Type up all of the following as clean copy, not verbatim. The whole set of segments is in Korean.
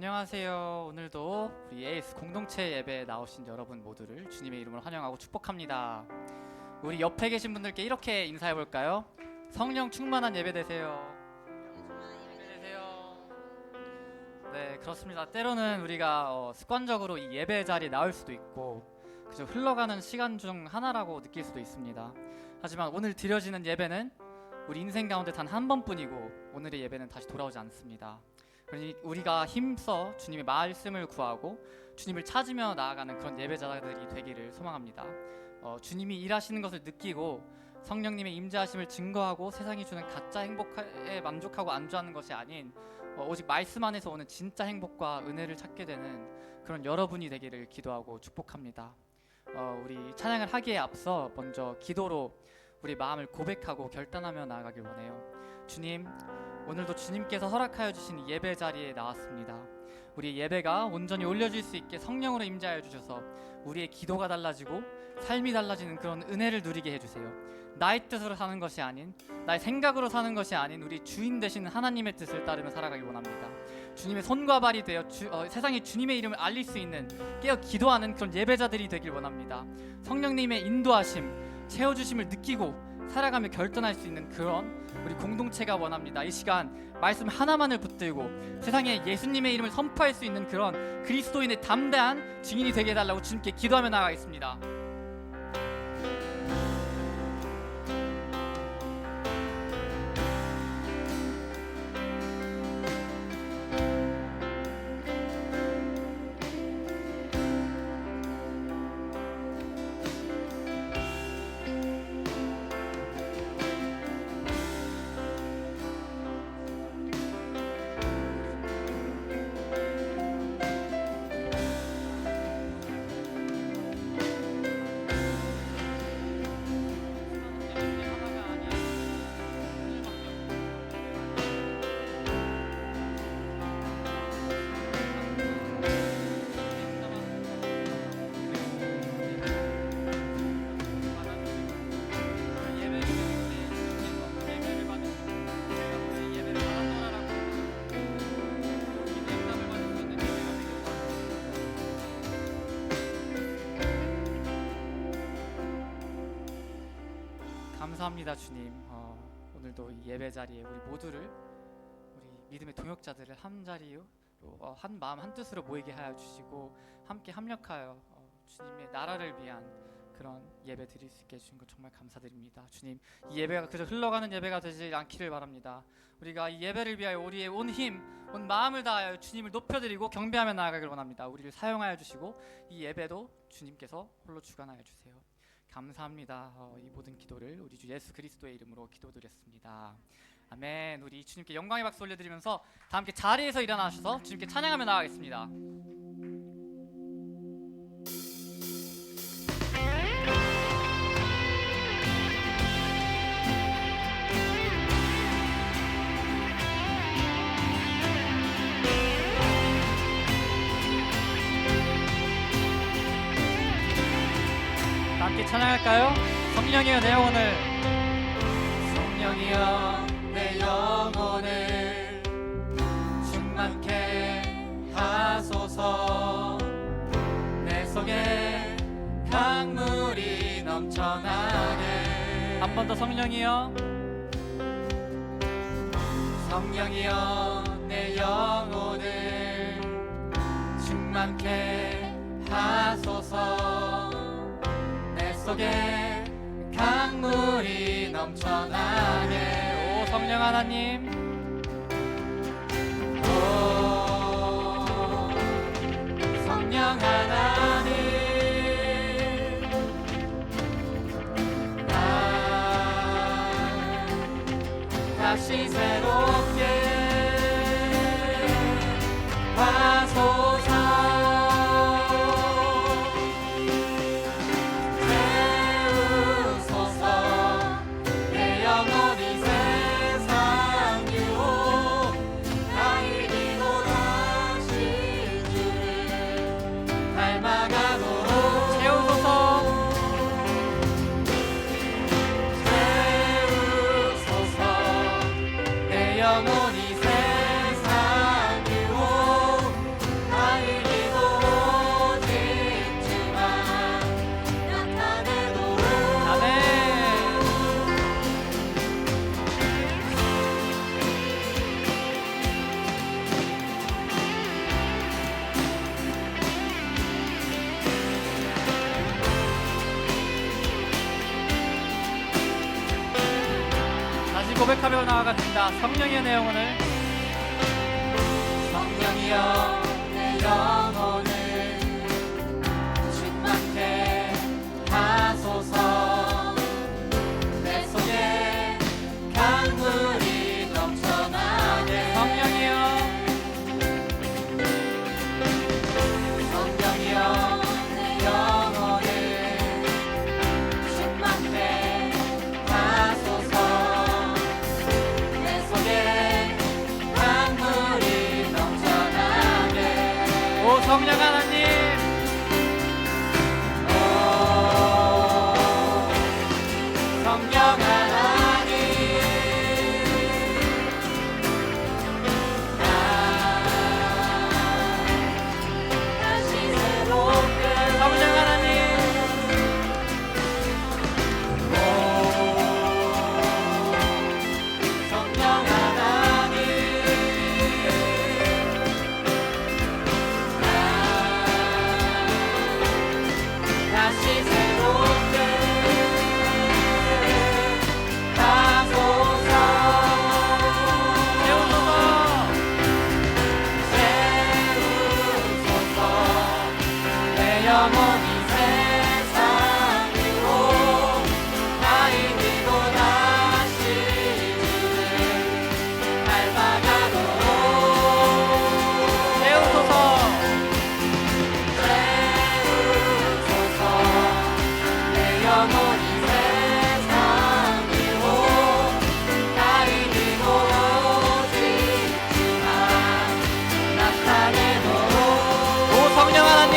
안녕하세요. 오늘도 우리 에이스 공동체 예배에 나오신 여러분 모두를 주님의 이름으로 환영하고 축복합니다. 우리 옆에 계신 분들께 이렇게 인사해 볼까요? 성령 충만한 예배 되세요. 예배 되세요. 네, 그렇습니다. 때로는 우리가 습관적으로 이 예배 자리에 나올 수도 있고 그저 흘러가는 시간 중 하나라고 느낄 수도 있습니다. 하지만 오늘 드려지는 예배는 우리 인생 가운데 단 한 번뿐이고 오늘의 예배는 다시 돌아오지 않습니다. 그러니 우리가 힘써 주님의 말씀을 구하고 주님을 찾으며 나아가는 그런 예배자들이 되기를 소망합니다. 주님이 일하시는 것을 느끼고 성령님의 임재하심을 증거하고 세상이 주는 가짜 행복에 만족하고 안주하는 것이 아닌 오직 말씀 안에서 오는 진짜 행복과 은혜를 찾게 되는 그런 여러분이 되기를 기도하고 축복합니다. 우리 찬양을 하기에 앞서 먼저 기도로 우리 마음을 고백하고 결단하며 나아가길 원해요. 주님, 오늘도 주님께서 허락하여 주신 예배 자리에 나왔습니다. 우리의 예배가 온전히 올려질 수 있게 성령으로 임재하여 주셔서 우리의 기도가 달라지고 삶이 달라지는 그런 은혜를 누리게 해주세요. 나의 뜻으로 사는 것이 아닌, 나의 생각으로 사는 것이 아닌 우리 주인 되시는 하나님의 뜻을 따르며 살아가길 원합니다. 주님의 손과 발이 되어 세상에 주님의 이름을 알릴 수 있는 깨어 기도하는 그런 예배자들이 되길 원합니다. 성령님의 인도하심, 채워주심을 느끼고 살아가며 결단할 수 있는 그런 우리 공동체가 원합니다. 이 시간 말씀 하나만을 붙들고 세상에 예수님의 이름을 선포할 수 있는 그런 그리스도인의 담대한 증인이 되게 해달라고 주님께 기도하며 나아가겠습니다. 감사합니다. 주님, 오늘도 이 예배 자리에 우리 모두를, 우리 믿음의 동역자들을 한 자리로 한 마음 한 뜻으로 모이게 하여 주시고 함께 합력하여 주님의 나라를 위한 그런 예배 드릴 수 있게 해주신 것 정말 감사드립니다. 주님, 이 예배가 그저 흘러가는 예배가 되지 않기를 바랍니다. 우리가 이 예배를 위하여 우리의 온 힘, 온 마음을 다하여 주님을 높여드리고 경배하며 나아가길 원합니다. 우리를 사용하여 주시고 이 예배도 주님께서 홀로 주관하여 주세요. 감사합니다. 이 모든 기도를 우리 주 예수 그리스도의 이름으로 기도드렸습니다. 아멘. 우리 주님께 영광의 박수 올려드리면서 다 함께 자리에서 일어나셔서 주님께 찬양하며 나아가겠습니다. 함께 찬양할까요? 성령이여 내 영혼을, 성령이여 내 영혼을 충만케 하소서. 내 속에 강물이 넘쳐나게. 한 번 더 성령이여, 성령이여 내 영혼을 충만케 하소서. 속에 강물이 넘쳐나게. 오 성령 하나님, 오 성령 하나님, 나 다시 새롭게 하소서. 영원히 세상 고백하며 나아갑니다. 성령의 내 영혼을, 성령이여 내 영혼을 충만케 하소서. 내 속에 강물이 넘쳐나게. 성령이여, 성령이여 내 영혼을 충만케 하소서. 내 속에 강물이 넘쳐나게. 오 성령 하나님, 성령 하나님, 다시 새롭게. 성령 하나님, 성령 하나님, 다시 새롭게 하소서. 세우소서. 내 영혼이 세상 위로 나이기고 다시 주를 닮아가도록. 세우소서. 세우소서. 내 영혼이 세상 위로 나이기고 오직지만 나타내도록. 오 성령 하나님,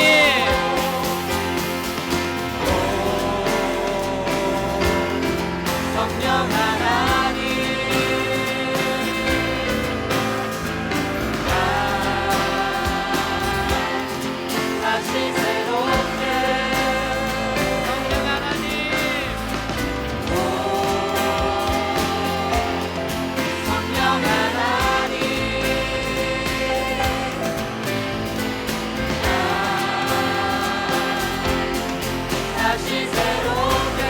성령 하나님, 다시 새롭게. 성령 하나님, 성령 하나님, 다시 새롭게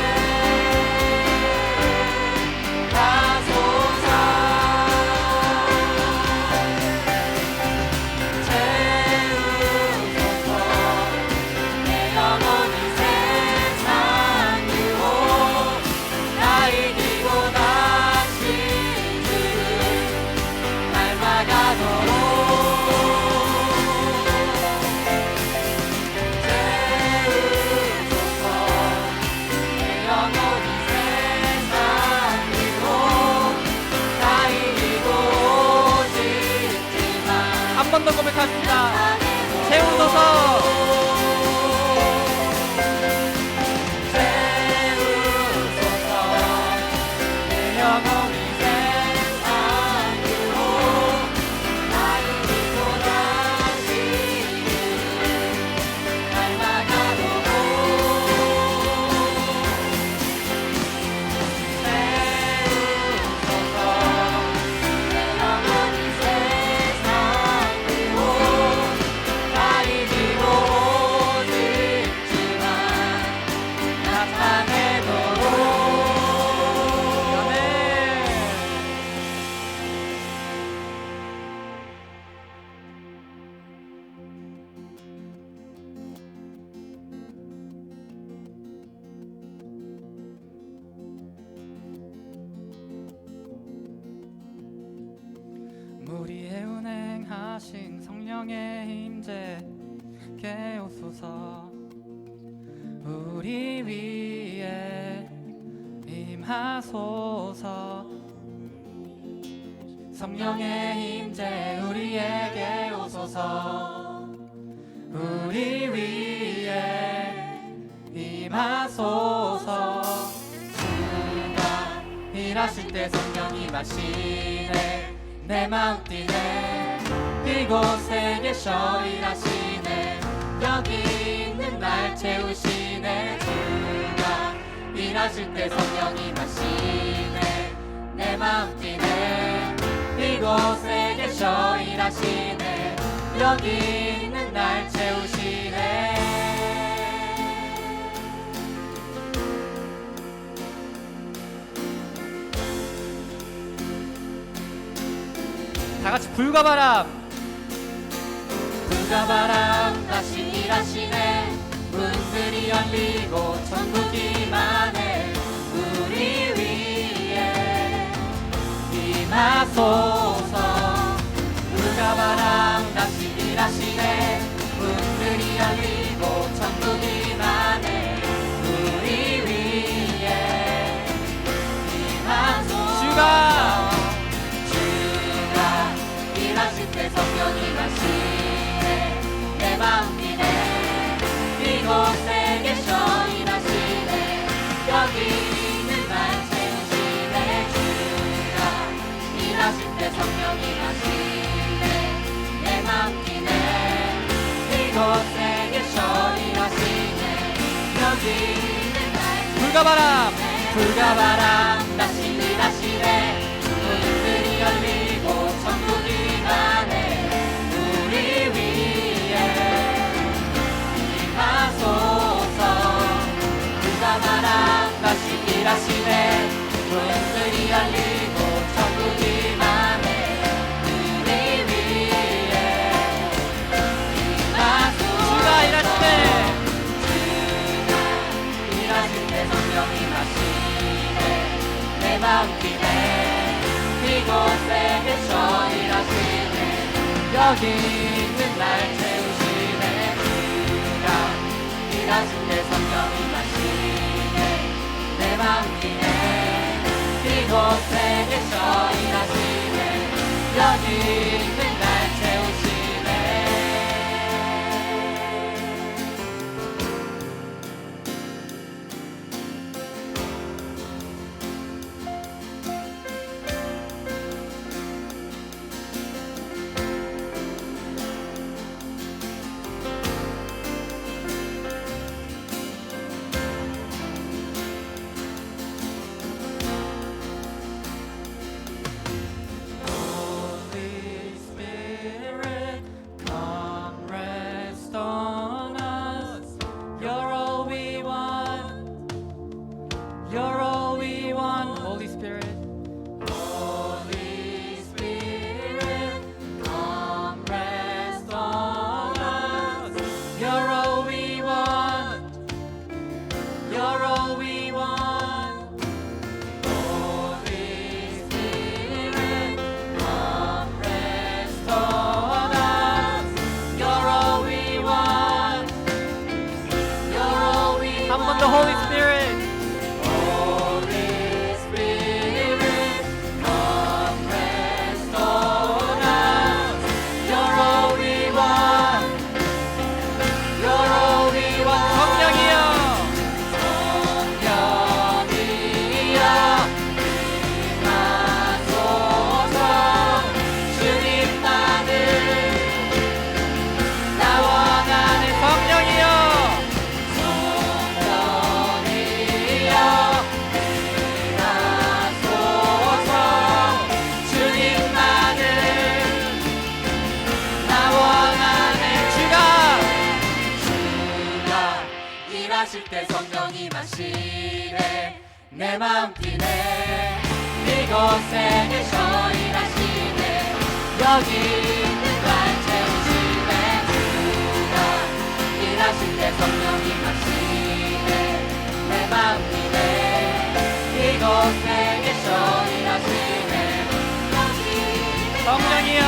하소서. 채우소서. 내 영혼이 세상 위로 나이기고 다시 주를 닮아가도록. 채우소서. 내 영혼이 세상 위로 나이기고 오직지만 한 번 더 고백하십니다. 세우소서. 세우소서. 내 영혼이 세상 위로 나이기고 다시 닮아가도록. 세우소서. 내 영혼이 세상 위로 나이기고 오직지만 나타내도록. 아멘. 무리에 운행하신 성령의 임재 깨우소서. 우리 위에 임하소서. 성령의 임재 우리에게 오소서. 우리 위에 임하소서. 주가 일하실 때 성령이 마시네. 내 마음 뛰네. 이곳에 계셔 일하시네. 여기 있는 날 채우시네. 주가 일하실 때 성령이 마시네. 내 마음 뛰네. 이곳에 계셔 일하시네. 여기 있는 날 채우시네. 다 같이 불과 바람. 불과 바람 다시 일하시네. 문들이 열리고 천국이 임하네. 우리 위에 임하소서. 불과 바람 다시 일하시네. 문들이 열리고 천국이 임하네. 우리 위에 임하소서. 주가 일하실 때 성령이 가시네. 내 마음 뛰네. 이곳에 계셔 일하시네. 여기 있는 날 채우시네. 주가 일하실 때 성령이 가시네. 내 마음 뛰네. 이곳에 계셔 일하시네. 여기 있는 날 불과 바람. 불과 바람 다시 일하시네. 문들이 열리고 천국이 임하네. 우리 위에 임하소서. 불과 바람 다시 일하시네. 문들이 열리고 천국이 임하네. 우리 위에 임하소서. 주가 일하시네. 일하실 때 성령이 마시네. 내 마음 뛰네. 이곳에 계셔 일하시네. 여기 있는 날 채우시네. 주가 일하실 때 성령이 마시네. 내 마음 뛰네. 이곳에 계셔 일하시네. 여기 있는 날 채우시네. Holy Spirit, come rest on us. You're all we want. You're all we want. Holy Spirit. Holy Spirit, come rest on us. You're all we want. You're all we want. Holy Spirit, come rest on us. You're all we want. You're all we want. 한 번 더 Holy Spirit. Holy Spirit, come rest on us. You're all we want. You're all we want. 성령이여. 성령이여 임하소서. 주님만을 나 원하는 성령이여. 성령이여 임하소서. 주님만을 나 원하네. 주가 일하실 때 성령이 마시네. 내 마음 뛰네. 이곳에 계셔 일하시네. 여기 있는 날 채우시네. 주가 일하실 때 성령이 마시네. 내 마음 뛰네. 이곳에 계셔 일하시네. 여기 성령이여.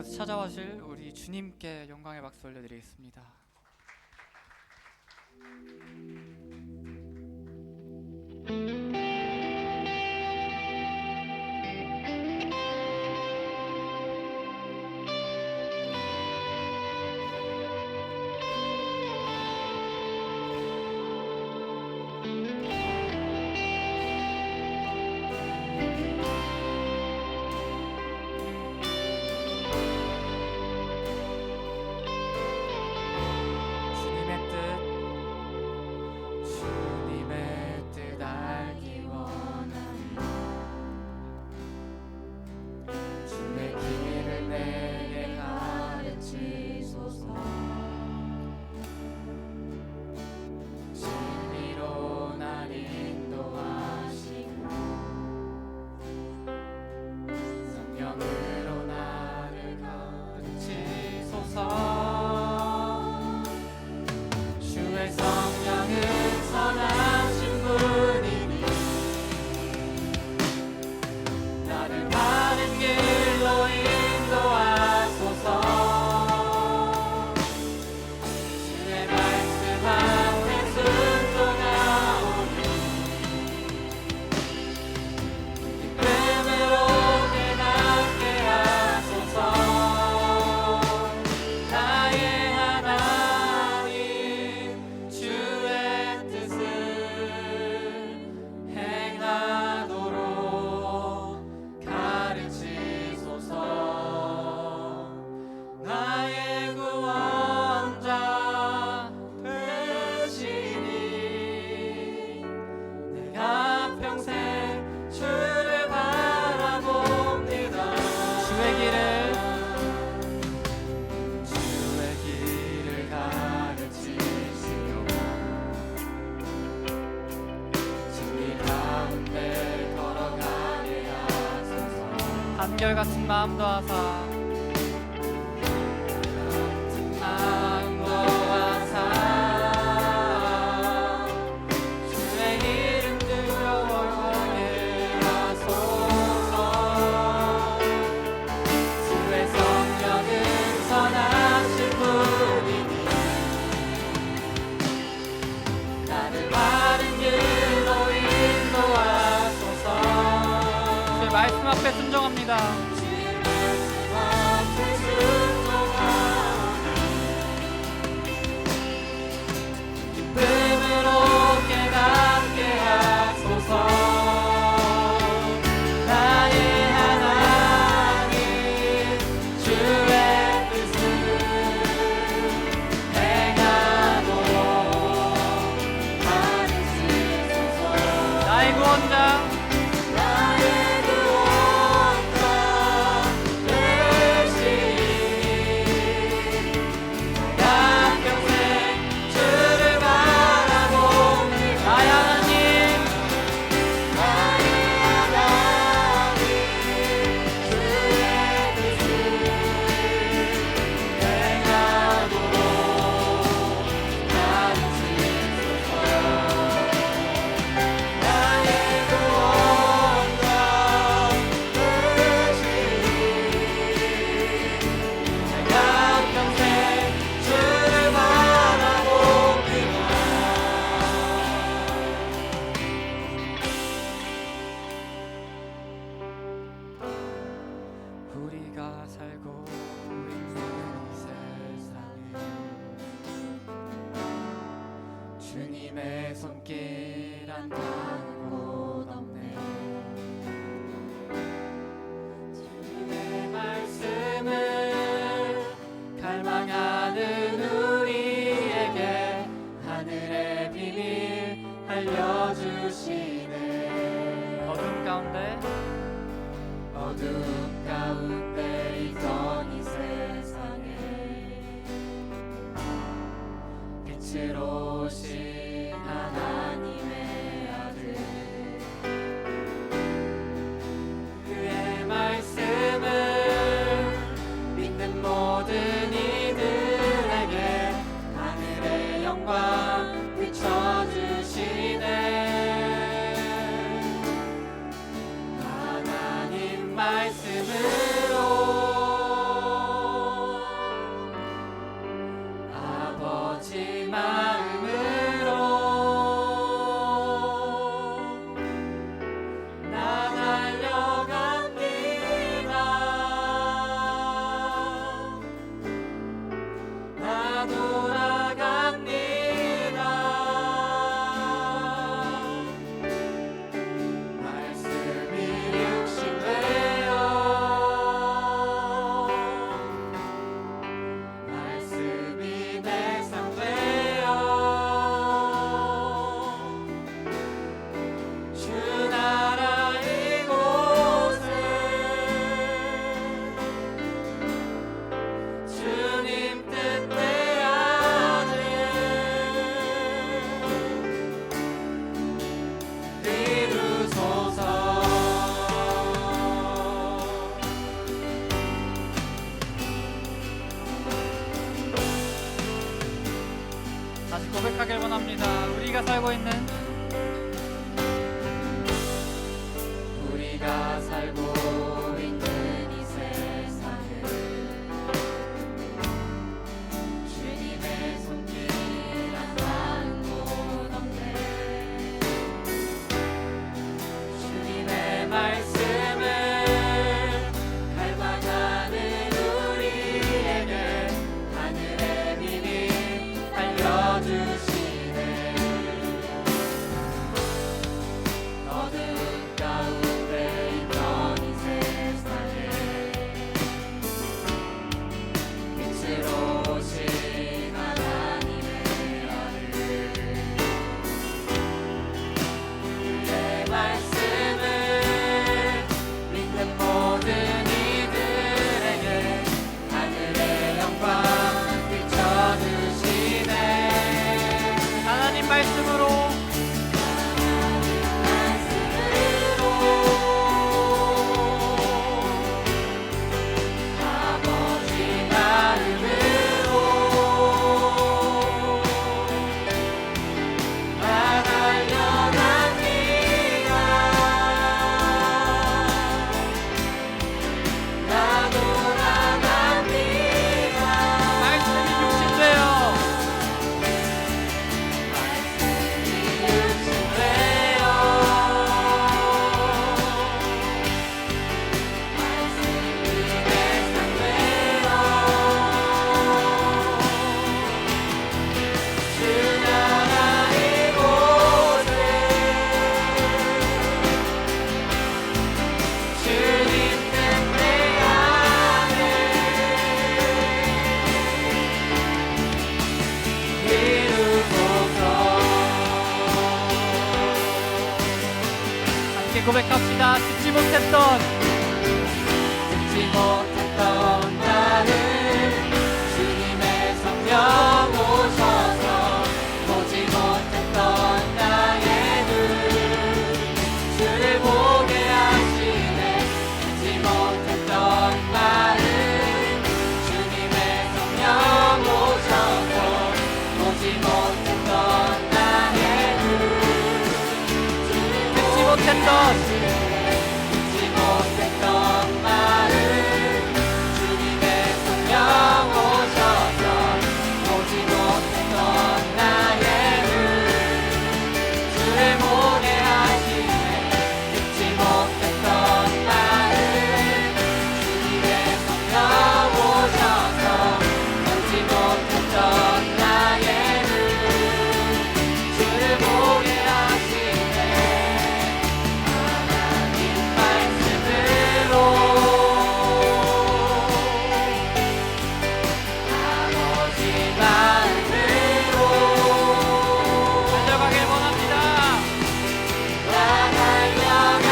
이곳에 찾아와실 우리 주님께 영광의 박수 올려드리겠습니다. 주님의 뜻 알기 원하니 주의 길을 내게 가르치소서. 진리로 날 인도하시고 성령으로 나를 가르치소서. 주의 성령은 선하신 분이니 나를 바른 길로 인도하소서. 주의 말씀 앞에 순종하오니 기쁨으로 깨닫게 하소서. 나의 하나님 주의 뜻을 행하도록 가르치소서. 나의 구원자 되시니 내가 평생 주를 바라봅니다. 주의 길을 가르치시며 진리 가운데 걸어가게 하소서. 한결같은 마음도 하사 주의 이름 두려워하게 하소서. 주의 성령은 선하신 분이니 나를 바른 길로 인도하소서. 주의 말씀 앞에 순종합니다. 주의 말씀 앞에 순종하오니 기쁨으로 깨닫게 하소서. 나의 하나님 주의 뜻을 행하도록 가르치소서. 나의 구원자 우리가 살고 있는 이 세상에 주님의 손길 안 닿는 곳 없네. 주님의 말씀을 갈망하는 우리에게 하늘의 비밀 알려주시네. 어둠 가운데 있던 이 세상에 빛으로 오신 하나님의 아들 그의 말씀을 믿는 모든 이들에게 하늘의 영광 비춰주시네. 말씀으로 나 돌아갑니다. 말씀이 육신 되어 말씀이 내 삶 되어 주 나라 이곳에 주님 뜻대 안에 이루소서. 다시 고백하길 원합니다. 우리가 살고 있는 우리가 살고 있는 이 세상은 주님의 손길 안 닿는 곳 없네. 주님의 말씀을 갈망하는 우리에게 하늘의 비밀 알려주시네. 어두운 가운데 있던 이 세상에 빛으로 오신 하나님의 아들 내 말씀을 믿는 모든 이들에게 하늘의 영광 비춰주시네. 하나님 말씀으로 아버지 마음으로 나 달려갑니다. 나 돌아갑니다. 말씀이 육신되어 함께 고백합시다. 듣지 못했던 나를 주님의 성령 오셔서 보지 못했던 나의 눈 주를 보게 하시네. 듣지 못했던 말을 주님의 성령 오셔서 보지 못했던 나의 눈 듣지 못했던 듣지 못했던 말을 주님의 성령 오셔서 보지 못했던 나의 눈 주를 보게 하시네. 듣지 못했던 말을 주님의 성령 오셔서 보지 못했던 나의 눈 주를 보게 하시네. 하나님 말씀으로 아버지 마음으로 달려가길 원합니다. 나 달려갑니다.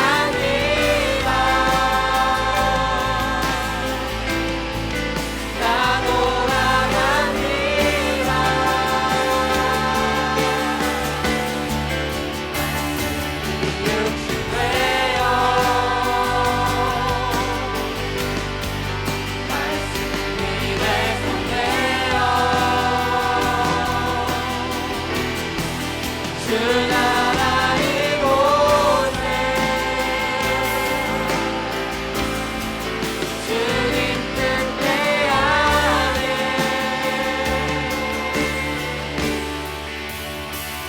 나 돌아갑니다. 육신 되어 말씀이 내 손 되어 주 나라 이곳에 주님 뜻대 안에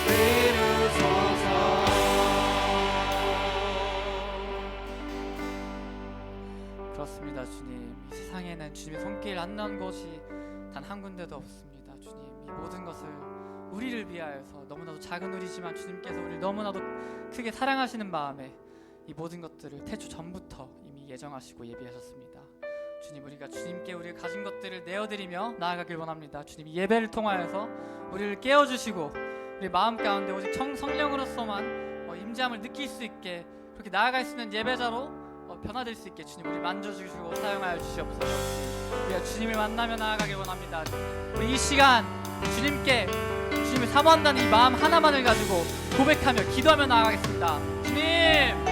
이루소서. 그렇습니다, 주님. 이 세상에는 주님의 손길 안 난 곳이 단 한 군데도 없습니다, 주님. 모든 것을 우리를 위하여서 너무나도 작은 우리지만 주님께서 우리를 너무나도 크게 사랑하시는 마음에 이 모든 것들을 태초 전부터 이미 예정하시고 예비하셨습니다. 주님, 우리가 주님께 우리가 가진 것들을 내어드리며 나아가길 원합니다. 주님, 이 예배를 통하여서 우리를 깨워주시고 우리 마음 가운데 오직 성령으로서만 임재함을 느낄 수 있게 그렇게 나아갈 수 있는 예배자로 변화될 수 있게 주님 우리 만져주시고 사용하여 주시옵소서. 우리가 주님을 만나며 나아가길 원합니다. 우리 이 시간 주님을 사모한다는 이 마음 하나만을 가지고 고백하며 기도하며 나아가겠습니다. 주님!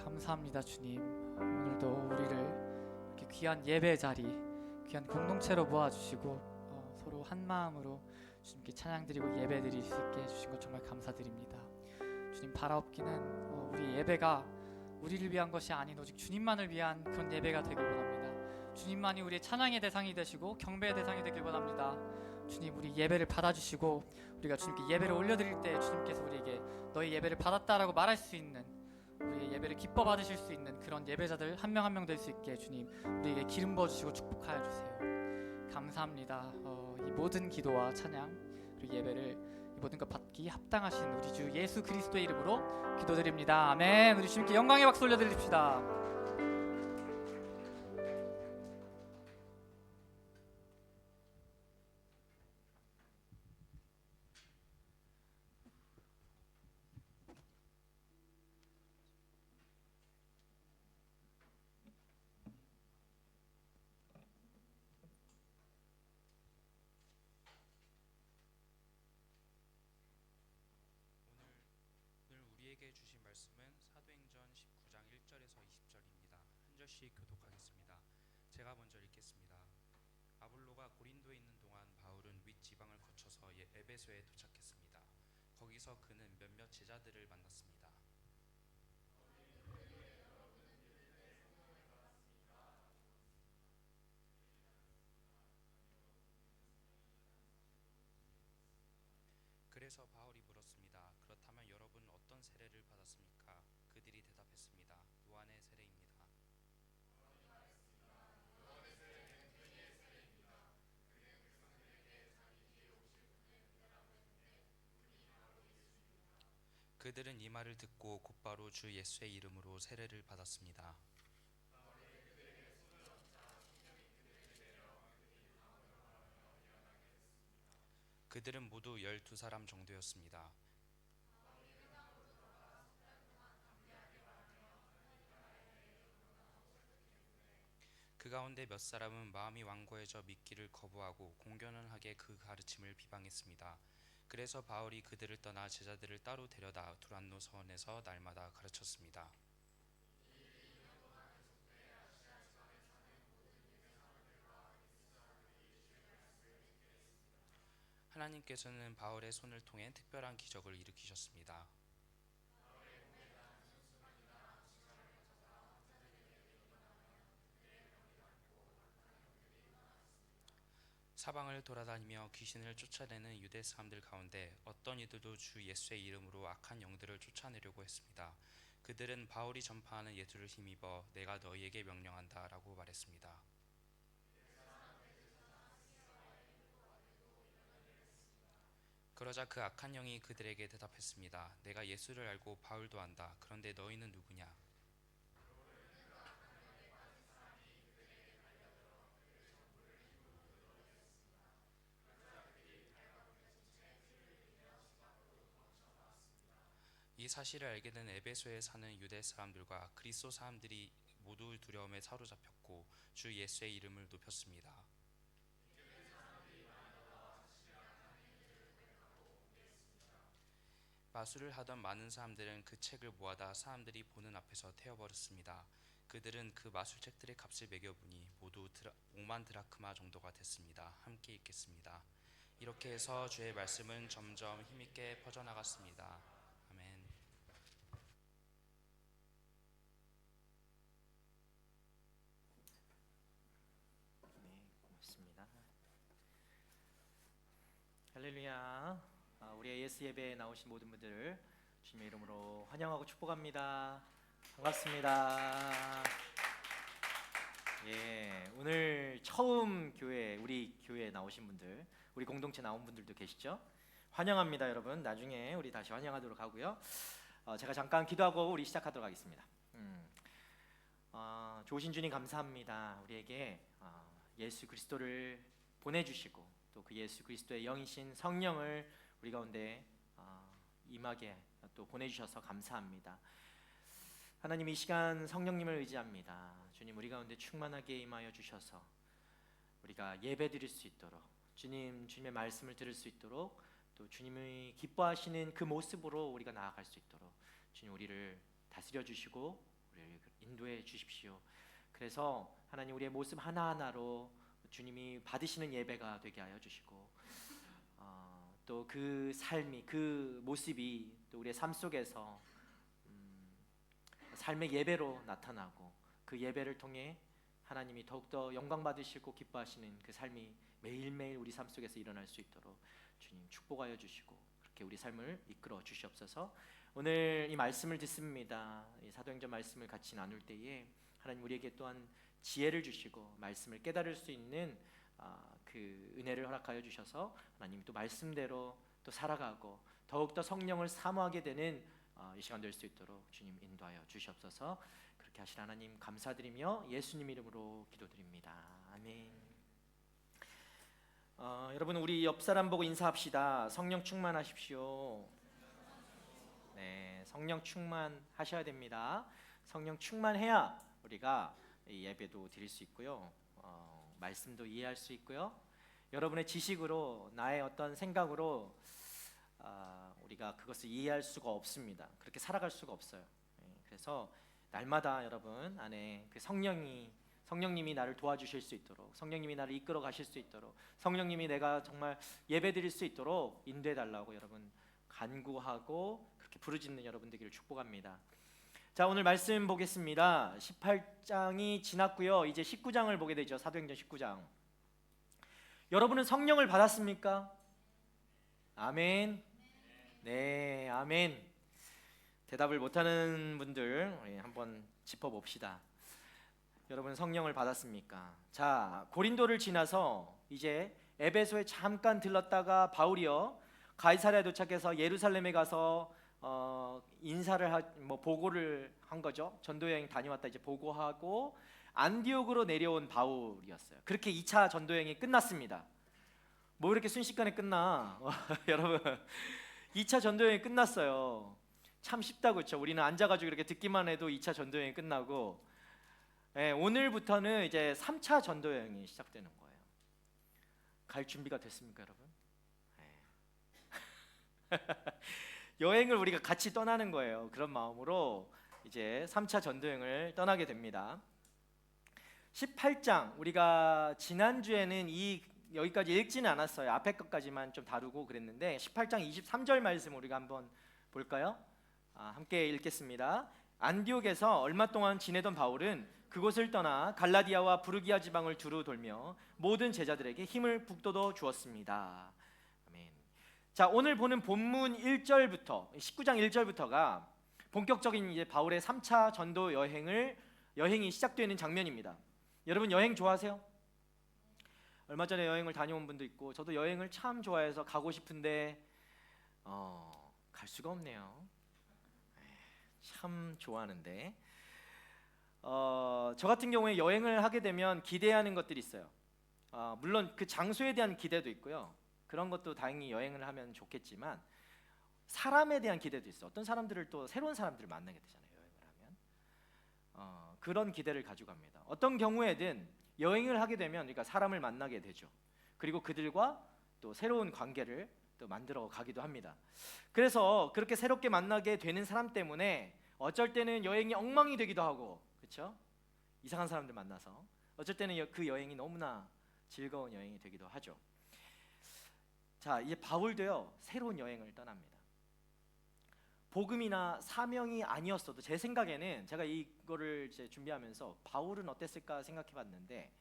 감사합니다. 주님, 오늘도 우리를 이렇게 귀한 예배 자리, 귀한 공동체로 모아주시고 서로 한 마음으로 주님께 찬양드리고 예배드릴 수 있게 해주신 것 정말 감사드립니다. 주님, 바라옵기는 우리 예배가 우리를 위한 것이 아닌 오직 주님만을 위한 그런 예배가 되길 원합니다. 주님만이 우리의 찬양의 대상이 되시고 경배의 대상이 되길 원합니다. 주님, 우리 예배를 받아주시고 우리가 주님께 예배를 올려드릴 때 주님께서 우리에게 너희 예배를 받았다라고 말할 수 있는, 우리의 예배를 기뻐 받으실 수 있는 그런 예배자들 한 명 한 명 될 수 있게 주님 우리에게 기름 부어주시고 축복하여 주세요. 감사합니다. 이 모든 기도와 찬양 그리고 예배를 이 모든 것 받기 합당하신 우리 주 예수 그리스도의 이름으로 기도드립니다. 아멘. 우리 주님께 영광의 박수 올려드립시다. 오늘 우리에게 주신 말씀은 사도행전 19장 1절에서 20절입니다. 한 절씩 교독하겠습니다. 제가 먼저 읽겠습니다. 아볼로가 고린도에 있는 동안 바울은 윗지방을 거쳐서 에베소에 도착했습니다. 거기서 그는 몇몇 제자들을 만났습니다. 그래서 바울이 물었습니다. 그렇다면 여러분 어떤 세례를 받았습니까? 그들이 대답했습니다. 요한의 세례입니다. 그들은 이 말을 듣고 곧바로 주 예수의 이름으로 세례를 받았습니다. 그들은 모두 12사람 정도였습니다. 그 가운데 몇 사람은 마음이 완고해져 믿기를 거부하고 공견하게 그 가르침을 비방했습니다. 그래서 바울이 그들을 떠나 제자들을 따로 데려다 두란노 서원에서 날마다 가르쳤습니다. 하나님께서는 바울의 손을 통해 특별한 기적을 일으키셨습니다. 사방을 돌아다니며 귀신을 쫓아내는 유대 사람들 가운데 어떤 이들도 주 예수의 이름으로 악한 영들을 쫓아내려고 했습니다. 그들은 바울이 전파하는 예수를 힘입어 내가 너희에게 명령한다 라고 말했습니다. 그러자 그 악한 영이 그들에게 대답했습니다. 내가 예수를 알고 바울도 안다. 그런데 너희는 누구냐? 이 사실을 알게 된 에베소에 사는 유대 사람들과 그리스도 사람들이 모두 두려움에 사로잡혔고 주 예수의 이름을 높였습니다. 마술을 하던 많은 사람들은 그 책을 모아다 사람들이 보는 앞에서 태워버렸습니다. 그들은 그 마술책들의 값을 매겨보니 모두 5만 드라크마 정도가 됐습니다. 함께 읽겠습니다. 이렇게 해서 주의 말씀은 점점 힘있게 퍼져나갔습니다. 아멘. 네, 고맙습니다. 할렐루야. 우리 예수 예배에 나오신 모든 분들 주님의 이름으로 환영하고 축복합니다. 반갑습니다. 예, 오늘 처음 우리 교회에 나오신 분들, 우리 공동체 나온 분들도 계시죠? 환영합니다, 여러분. 나중에 우리 다시 환영하도록 하고요. 제가 잠깐 기도하고 우리 시작하도록 하겠습니다. 좋으신 주님 감사합니다. 우리에게 예수 그리스도를 보내주시고 또 그 예수 그리스도의 영이신 성령을 우리 가운데 임하게 또 보내주셔서 감사합니다. 하나님, 이 시간 성령님을 의지합니다. 주님, 우리 가운데 충만하게 임하여 주셔서 우리가 예배 드릴 수 있도록, 주님의 말씀을 들을 수 있도록, 또 주님이 기뻐하시는 그 모습으로 우리가 나아갈 수 있도록 주님, 우리를 다스려 주시고 우리를 인도해 주십시오. 그래서 하나님, 우리의 모습 하나하나로 주님이 받으시는 예배가 되게 하여 주시고, 또 그 삶이, 그 모습이 또 우리의 삶 속에서 삶의 예배로 나타나고, 그 예배를 통해 하나님이 더욱더 영광 받으시고 기뻐하시는 그 삶이 매일매일 우리 삶 속에서 일어날 수 있도록 주님 축복하여 주시고, 그렇게 우리 삶을 이끌어 주시옵소서. 오늘 이 말씀을 듣습니다. 이 사도행전 말씀을 같이 나눌 때에 하나님, 우리에게 또한 지혜를 주시고 말씀을 깨달을 수 있는 그 은혜를 허락하여 주셔서 하나님 또 말씀대로 또 살아가고 더욱더 성령을 사모하게 되는 이 시간 될 수 있도록 주님 인도하여 주시옵소서. 그렇게 하실 하나님 감사드리며 예수님 이름으로 기도드립니다. 아멘. 여러분, 우리 옆 사람 보고 인사합시다. 성령 충만하십시오. 네, 성령 충만하셔야 됩니다. 성령 충만해야 우리가 이 예배도 드릴 수 있고요, 말씀도 이해할 수 있고요, 여러분의 지식으로, 나의 어떤 생각으로 우리가 그것을 이해할 수가 없습니다. 그렇게 살아갈 수가 없어요. 그래서 날마다 여러분 안에 그 성령님이 나를 도와주실 수 있도록, 성령님이 나를 이끌어 가실 수 있도록, 성령님이 내가 정말 예배 드릴 수 있도록 인도해 달라고 여러분 간구하고 그렇게 부르짖는 여러분 되기를 축복합니다. 자, 오늘 말씀 보겠습니다. 18장이 지났고요. 이제 19장을 보게 되죠. 사도행전 19장. 여러분은 성령을 받았습니까? 아멘. 네, 아멘. 대답을 못하는 분들 한번 짚어봅시다. 여러분 성령을 받았습니까? 자, 고린도를 지나서 이제 에베소에 잠깐 들렀다가 바울이요 가이사랴에 도착해서 예루살렘에 가서 보고를 한 거죠. 전도 여행 다녀왔다 이제 보고하고 안디옥으로 내려온 바울이었어요. 그렇게 2차 전도 여행이 끝났습니다. 뭐 이렇게 순식간에 끝나? 여러분, 2차 전도 여행이 끝났어요. 참 쉽다, 그렇죠? 우리는 앉아가지고 이렇게 듣기만 해도 2차 전도 여행이 끝나고, 오늘부터는 이제 3차 전도 여행이 시작되는 거예요. 갈 준비가 됐습니까, 여러분? 여행을 우리가 같이 떠나는 거예요. 그런 마음으로 이제 3차 전도여행을 떠나게 됩니다. 18장, 우리가 지난주에는 여기까지 읽지는 않았어요. 앞에 것까지만 좀 다루고 그랬는데 18장 23절 말씀 우리가 한번 볼까요? 함께 읽겠습니다. 안디옥에서 얼마 동안 지내던 바울은 그곳을 떠나 갈라디아와 부르기아 지방을 두루 돌며 모든 제자들에게 힘을 북돋워 주었습니다. 아멘. 자, 오늘 보는 본문 1절부터 19장 1절부터가 본격적인 이제 바울의 3차 전도 여행이 시작되는 장면입니다. 여러분 여행 좋아하세요? 얼마 전에 여행을 다녀온 분도 있고, 저도 여행을 참 좋아해서 가고 싶은데 갈 수가 없네요. 참 좋아하는데 저 같은 경우에 여행을 하게 되면 기대하는 것들이 있어요. 물론 그 장소에 대한 기대도 있고요. 그런 것도 당연히 여행을 하면 좋겠지만 사람에 대한 기대도 있어. 어떤 사람들을 또 새로운 사람들을 만나게 되잖아요. 여행을 하면 그런 기대를 가지고 갑니다. 어떤 경우에든 여행을 하게 되면 그러니까 사람을 만나게 되죠. 그리고 그들과 또 새로운 관계를 또 만들어 가기도 합니다. 그래서 그렇게 새롭게 만나게 되는 사람 때문에 어쩔 때는 여행이 엉망이 되기도 하고, 그렇죠? 이상한 사람들 만나서 어쩔 때는 그 여행이 너무나 즐거운 여행이 되기도 하죠. 자, 이제 바울도요 새로운 여행을 떠납니다. 복음이나 사명이 아니었어도 제 생각에는 제가 이거를 이제 준비하면서 바울은 어땠을까 생각해봤는데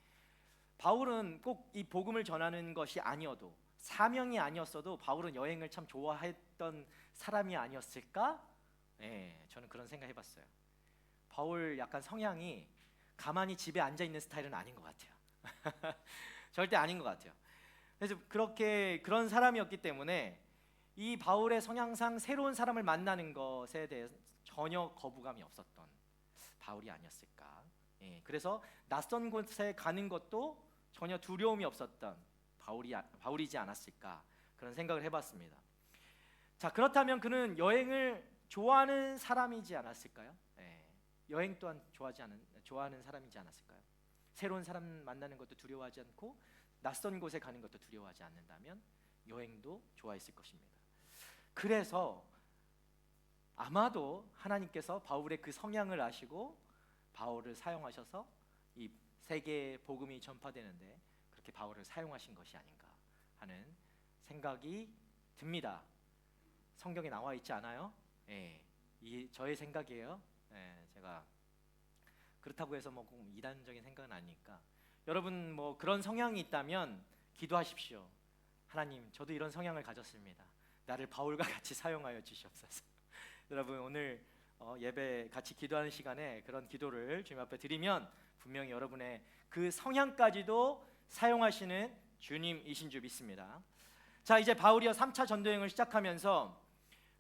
바울은 꼭 이 복음을 전하는 것이 아니어도 사명이 아니었어도 바울은 여행을 참 좋아했던 사람이 아니었을까? 저는 그런 생각해봤어요. 바울 약간 성향이 가만히 집에 앉아 있는 스타일은 아닌 것 같아요. 절대 아닌 것 같아요. 그래서 그런 사람이었기 때문에 이 바울의 성향상 새로운 사람을 만나는 것에 대해 전혀 거부감이 없었던 바울이 아니었을까. 그래서 낯선 곳에 가는 것도 전혀 두려움이 없었던 바울이지 않았을까 그런 생각을 해봤습니다. 자, 그렇다면 그는 여행을 좋아하는 사람이지 않았을까요? 여행 또한 좋아하는 사람이지 않았을까요? 새로운 사람 만나는 것도 두려워하지 않고 낯선 곳에 가는 것도 두려워하지 않는다면 여행도 좋아했을 것입니다. 그래서 아마도 하나님께서 바울의 그 성향을 아시고 바울을 사용하셔서 이 세계에 복음이 전파되는데 그렇게 바울을 사용하신 것이 아닌가 하는 생각이 듭니다. 성경에 나와 있지 않아요? 저의 생각이에요. 제가 그렇다고 해서 뭐 이단적인 생각은 아니니까 여러분 뭐 그런 성향이 있다면 기도하십시오. 하나님, 저도 이런 성향을 가졌습니다. 나를 바울과 같이 사용하여 주시옵소서. 여러분 오늘 예배 같이 기도하는 시간에 그런 기도를 주님 앞에 드리면 분명히 여러분의 그 성향까지도 사용하시는 주님이신 줄 믿습니다. 자, 이제 바울이요 3차 전도여행을 시작하면서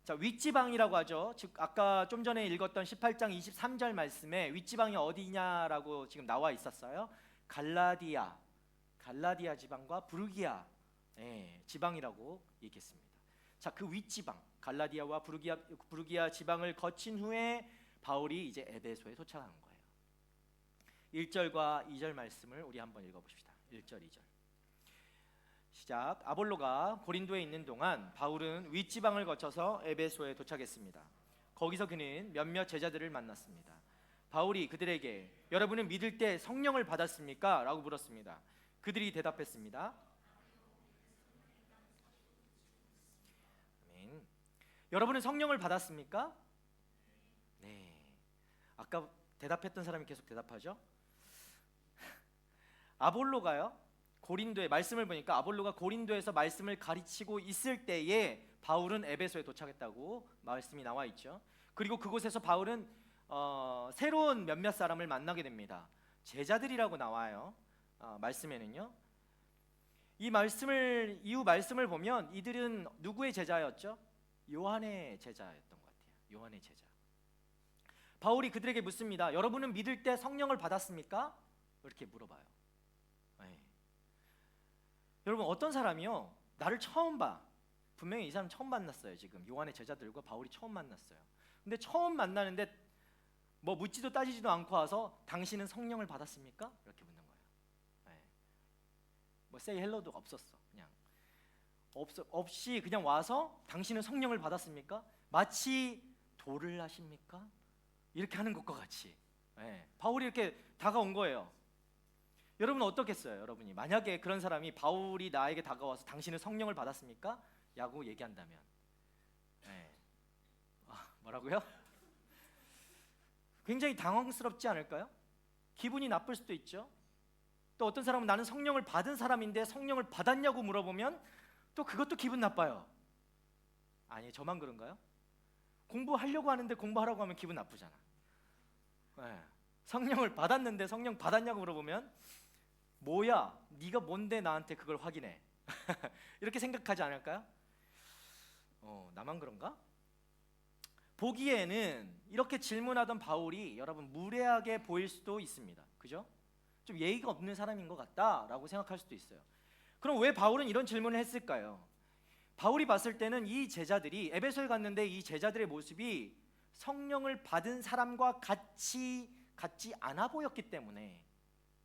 자, 윗지방이라고 하죠. 즉 아까 좀 전에 읽었던 18장 23절 말씀에 윗지방이 어디냐라고 지금 나와 있었어요. 갈라디아 지방과 부르기아 지방이라고 얘기했습니다. 자, 그 윗지방 갈라디아와 부르기아 지방을 거친 후에 바울이 이제 에베소에 도착하는 거예요. 1절과 2절 말씀을 우리 한번 읽어봅시다. 1절 2절 시작. 아볼로가 고린도에 있는 동안 바울은 윗지방을 거쳐서 에베소에 도착했습니다. 거기서 그는 몇몇 제자들을 만났습니다. 바울이 그들에게 여러분은 믿을 때 성령을 받았습니까? 라고 물었습니다. 그들이 대답했습니다. 아멘. 여러분은 성령을 받았습니까? 네. 아까 대답했던 사람이 계속 대답하죠. 아볼로가요 고린도에 말씀을 보니까 아볼로가 고린도에서 말씀을 가르치고 있을 때에 바울은 에베소에 도착했다고 말씀이 나와 있죠. 그리고 그곳에서 바울은 새로운 몇몇 사람을 만나게 됩니다. 제자들이라고 나와요. 말씀에는요. 이후 말씀을 보면 이들은 누구의 제자였죠? 요한의 제자였던 것 같아요. 요한의 제자. 바울이 그들에게 묻습니다. 여러분은 믿을 때 성령을 받았습니까? 이렇게 물어봐요. 여러분 어떤 사람이요 나를 처음 봐. 분명히 이 사람 처음 만났어요. 지금 요한의 제자들과 바울이 처음 만났어요. 근데 처음 만나는데 뭐 묻지도 따지지도 않고 와서 당신은 성령을 받았습니까? 이렇게 묻는 거예요. 뭐 say hello도 없었어. 그냥 없이 그냥 와서 당신은 성령을 받았습니까? 마치 도를 하십니까? 이렇게 하는 것과 같이 바울이 이렇게 다가온 거예요. 여러분은 어떻겠어요? 여러분이 만약에 그런 사람이 바울이 나에게 다가와서 당신은 성령을 받았습니까? 라고 얘기한다면 뭐라고요? 굉장히 당황스럽지 않을까요? 기분이 나쁠 수도 있죠. 또 어떤 사람은 나는 성령을 받은 사람인데 성령을 받았냐고 물어보면 또 그것도 기분 나빠요. 아니 저만 그런가요? 공부하려고 하는데 공부하라고 하면 기분 나쁘잖아. 성령을 받았는데 성령 받았냐고 물어보면 뭐야 네가 뭔데 나한테 그걸 확인해. 이렇게 생각하지 않을까요? 나만 그런가? 보기에는 이렇게 질문하던 바울이 여러분 무례하게 보일 수도 있습니다. 그죠? 좀 예의가 없는 사람인 것 같다라고 생각할 수도 있어요. 그럼 왜 바울은 이런 질문을 했을까요? 바울이 봤을 때는 이 제자들이 에베소에 갔는데 이 제자들의 모습이 성령을 받은 사람과 같지 않아 보였기 때문에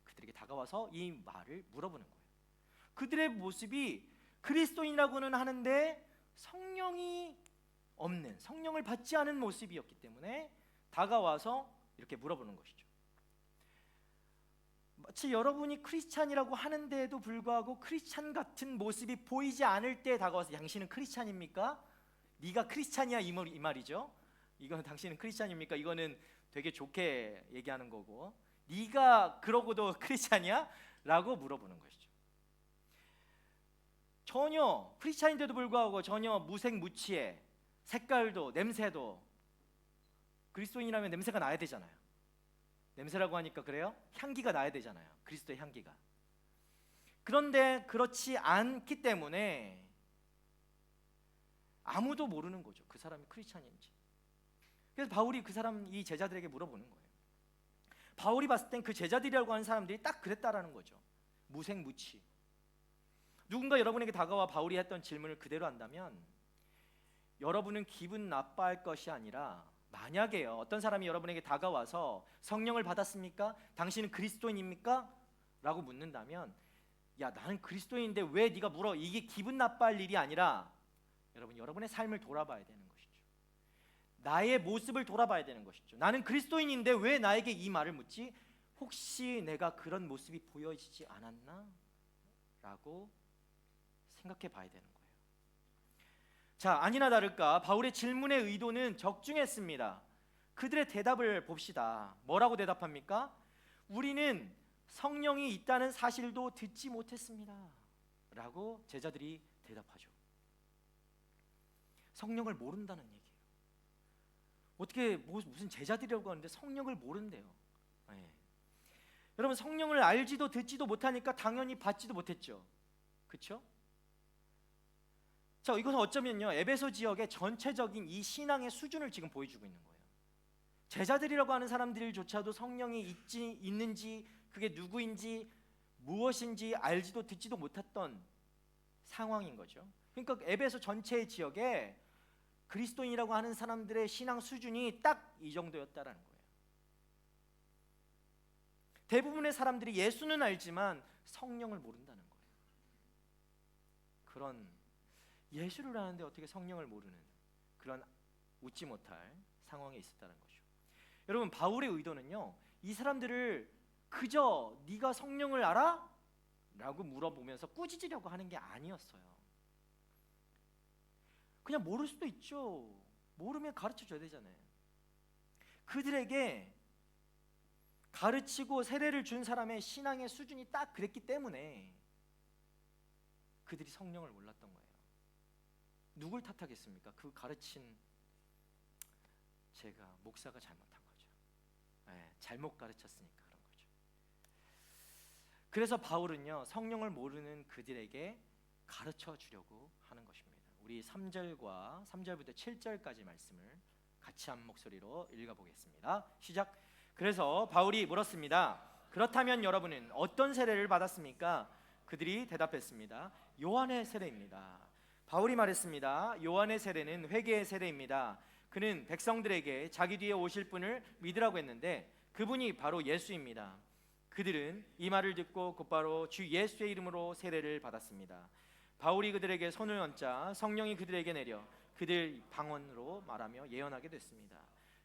그들에게 다가와서 이 말을 물어보는 거예요. 그들의 모습이 그리스도인이라고는 하는데 성령이 없는, 성령을 받지 않은 모습이었기 때문에 다가와서 이렇게 물어보는 것이죠. 마치 여러분이 크리스찬이라고 하는데도 불구하고 크리스찬 같은 모습이 보이지 않을 때 다가와서 당신은 크리스찬입니까? 네가 크리스찬이야 이 말이죠. 이거는 당신은 크리스찬입니까? 이거는 되게 좋게 얘기하는 거고, 네가 그러고도 크리스찬이야? 라고 물어보는 것이죠. 전혀 크리스찬인데도 불구하고 전혀 무색무취해. 색깔도 냄새도 그리스도인이라면 냄새가 나야 되잖아요. 냄새라고 하니까 그래요? 향기가 나야 되잖아요. 그리스도의 향기가. 그런데 그렇지 않기 때문에 아무도 모르는 거죠. 그 사람이 크리스찬인지. 그래서 바울이 이 제자들에게 물어보는 거예요. 바울이 봤을 땐 그 제자들이라고 하는 사람들이 딱 그랬다라는 거죠. 무색무취. 누군가 여러분에게 다가와 바울이 했던 질문을 그대로 한다면 여러분은 기분 나빠할 것이 아니라, 만약에요 어떤 사람이 여러분에게 다가와서 성령을 받았습니까? 당신은 그리스도인입니까? 라고 묻는다면, 야 나는 그리스도인인데 왜 네가 물어? 이게 기분 나빠할 일이 아니라 여러분의 삶을 돌아봐야 되는 것이죠. 나의 모습을 돌아봐야 되는 것이죠. 나는 그리스도인인데 왜 나에게 이 말을 묻지? 혹시 내가 그런 모습이 보여지지 않았나? 라고 생각해 봐야 되는 거예요. 자, 아니나 다를까 바울의 질문의 의도는 적중했습니다. 그들의 대답을 봅시다. 뭐라고 대답합니까? 우리는 성령이 있다는 사실도 듣지 못했습니다 라고 제자들이 대답하죠. 성령을 모른다는 얘기예요. 어떻게 무슨 제자들이라고 하는데 성령을 모른대요. 네. 여러분, 성령을 알지도 듣지도 못하니까 당연히 받지도 못했죠. 그렇죠? 자, 이것은 어쩌면요 에베소 지역의 전체적인 이 신앙의 수준을 지금 보여주고 있는 거예요. 제자들이라고 하는 사람들조차도 성령이 있는지, 그게 누구인지 무엇인지 알지도 듣지도 못했던 상황인 거죠. 그러니까 에베소 전체의 지역에 그리스도인이라고 하는 사람들의 신앙 수준이 딱 이 정도였다라는 거예요. 대부분의 사람들이 예수는 알지만 성령을 모른다는 거예요. 그런 예수를 아는데 어떻게 성령을 모르는 그런 웃지 못할 상황에 있었다는 거죠. 여러분, 바울의 의도는요 이 사람들을 그저 네가 성령을 알아? 라고 물어보면서 꾸짖으려고 하는 게 아니었어요. 그냥 모를 수도 있죠. 모르면 가르쳐줘야 되잖아요. 그들에게 가르치고 세례를 준 사람의 신앙의 수준이 딱 그랬기 때문에 그들이 성령을 몰랐던 거예요. 누굴 탓하겠습니까? 그 가르친 제가 목사가 잘못한 거죠. 네, 잘못 가르쳤으니까 그런 거죠. 그래서 바울은요 성령을 모르는 그들에게 가르쳐 주려고 하는 것입니다. 우리 3절부터 7절까지 말씀을 같이 한 목소리로 읽어보겠습니다. 시작. 그래서 바울이 물었습니다. 그렇다면 여러분은 어떤 세례를 받았습니까? 그들이 대답했습니다. 요한의 세례입니다. 바울이 말했습니다. 요한의 세례는 회개의 세례입니다. 그는 백성들에게 자기 뒤에 오실 분을 믿으라고 했는데 그분이 바로 예수입니다. 그들은 이 말을 듣고 곧바로 주 예수의 이름으로 세례를 받았습니다. 바울이 그들에게 손을 얹자 성령이 그들에게 내려 그들 방언으로 말하며 예언하게 됐습니다.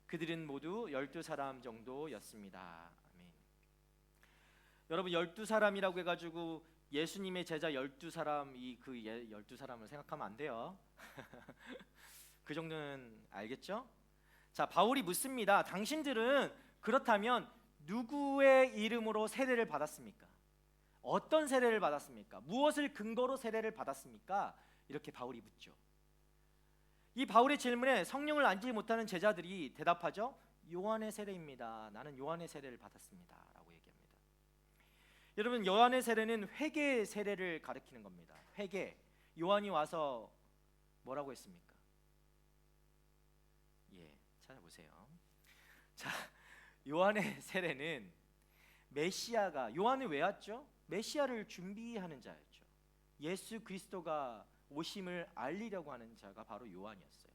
그들은 모두 12사람 정도였습니다. 아멘. 여러분, 12사람이라고 해가지고 예수님의 제자 12사람, 그 12사람을 생각하면 안 돼요. 그 정도는 알겠죠? 자, 바울이 묻습니다. 당신들은 그렇다면 누구의 이름으로 세례를 받았습니까? 어떤 세례를 받았습니까? 무엇을 근거로 세례를 받았습니까? 이렇게 바울이 묻죠. 이 바울의 질문에 성령을 알지 못하는 제자들이 대답하죠. 요한의 세례입니다. 나는 요한의 세례를 받았습니다 라고 얘기합니다. 여러분, 요한의 세례는 회개의 세례를 가리키는 겁니다. 회개. 요한이 와서 뭐라고 했습니까? 찾아보세요. 자, 요한의 세례는 메시아가, 요한은 왜 왔죠? 메시아를 준비하는 자였죠. 예수 그리스도가 오심을 알리려고 하는 자가 바로 요한이었어요.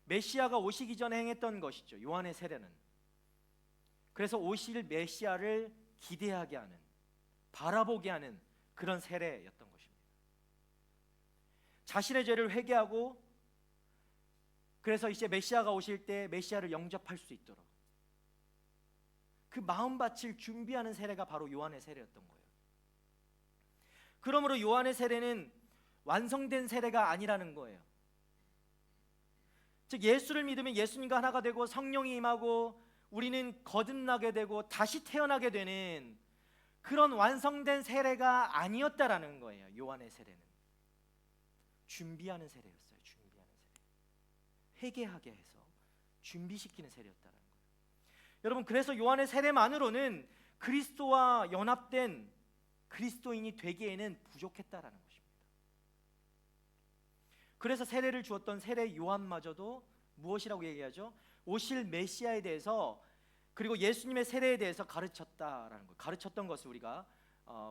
메시아가 오시기 전에 행했던 것이죠, 요한의 세례는. 그래서 오실 메시아를 기대하게 하는, 바라보게 하는 그런 세례였던 것입니다. 자신의 죄를 회개하고, 그래서 이제 메시아가 오실 때 메시아를 영접할 수 있도록 그 마음 바칠 준비하는 세례가 바로 요한의 세례였던 거예요. 그러므로 요한의 세례는 완성된 세례가 아니라는 거예요. 즉 예수를 믿으면 예수님과 하나가 되고 성령이 임하고 우리는 거듭나게 되고 다시 태어나게 되는 그런 완성된 세례가 아니었다라는 거예요. 요한의 세례는 준비하는 세례였어요. 준비하는 세례. 회개하게 해서 준비시키는 세례였다라는 거예요. 여러분, 그래서 요한의 세례만으로는 그리스도와 연합된 그리스도인이 되기에는 부족했다라는 것입니다. 그래서 세례를 주었던 세례 요한마저도 무엇이라고 얘기하죠? 오실 메시아에 대해서, 그리고 예수님의 세례에 대해서 가르쳤다라는 거예요. 가르쳤던 것을 우리가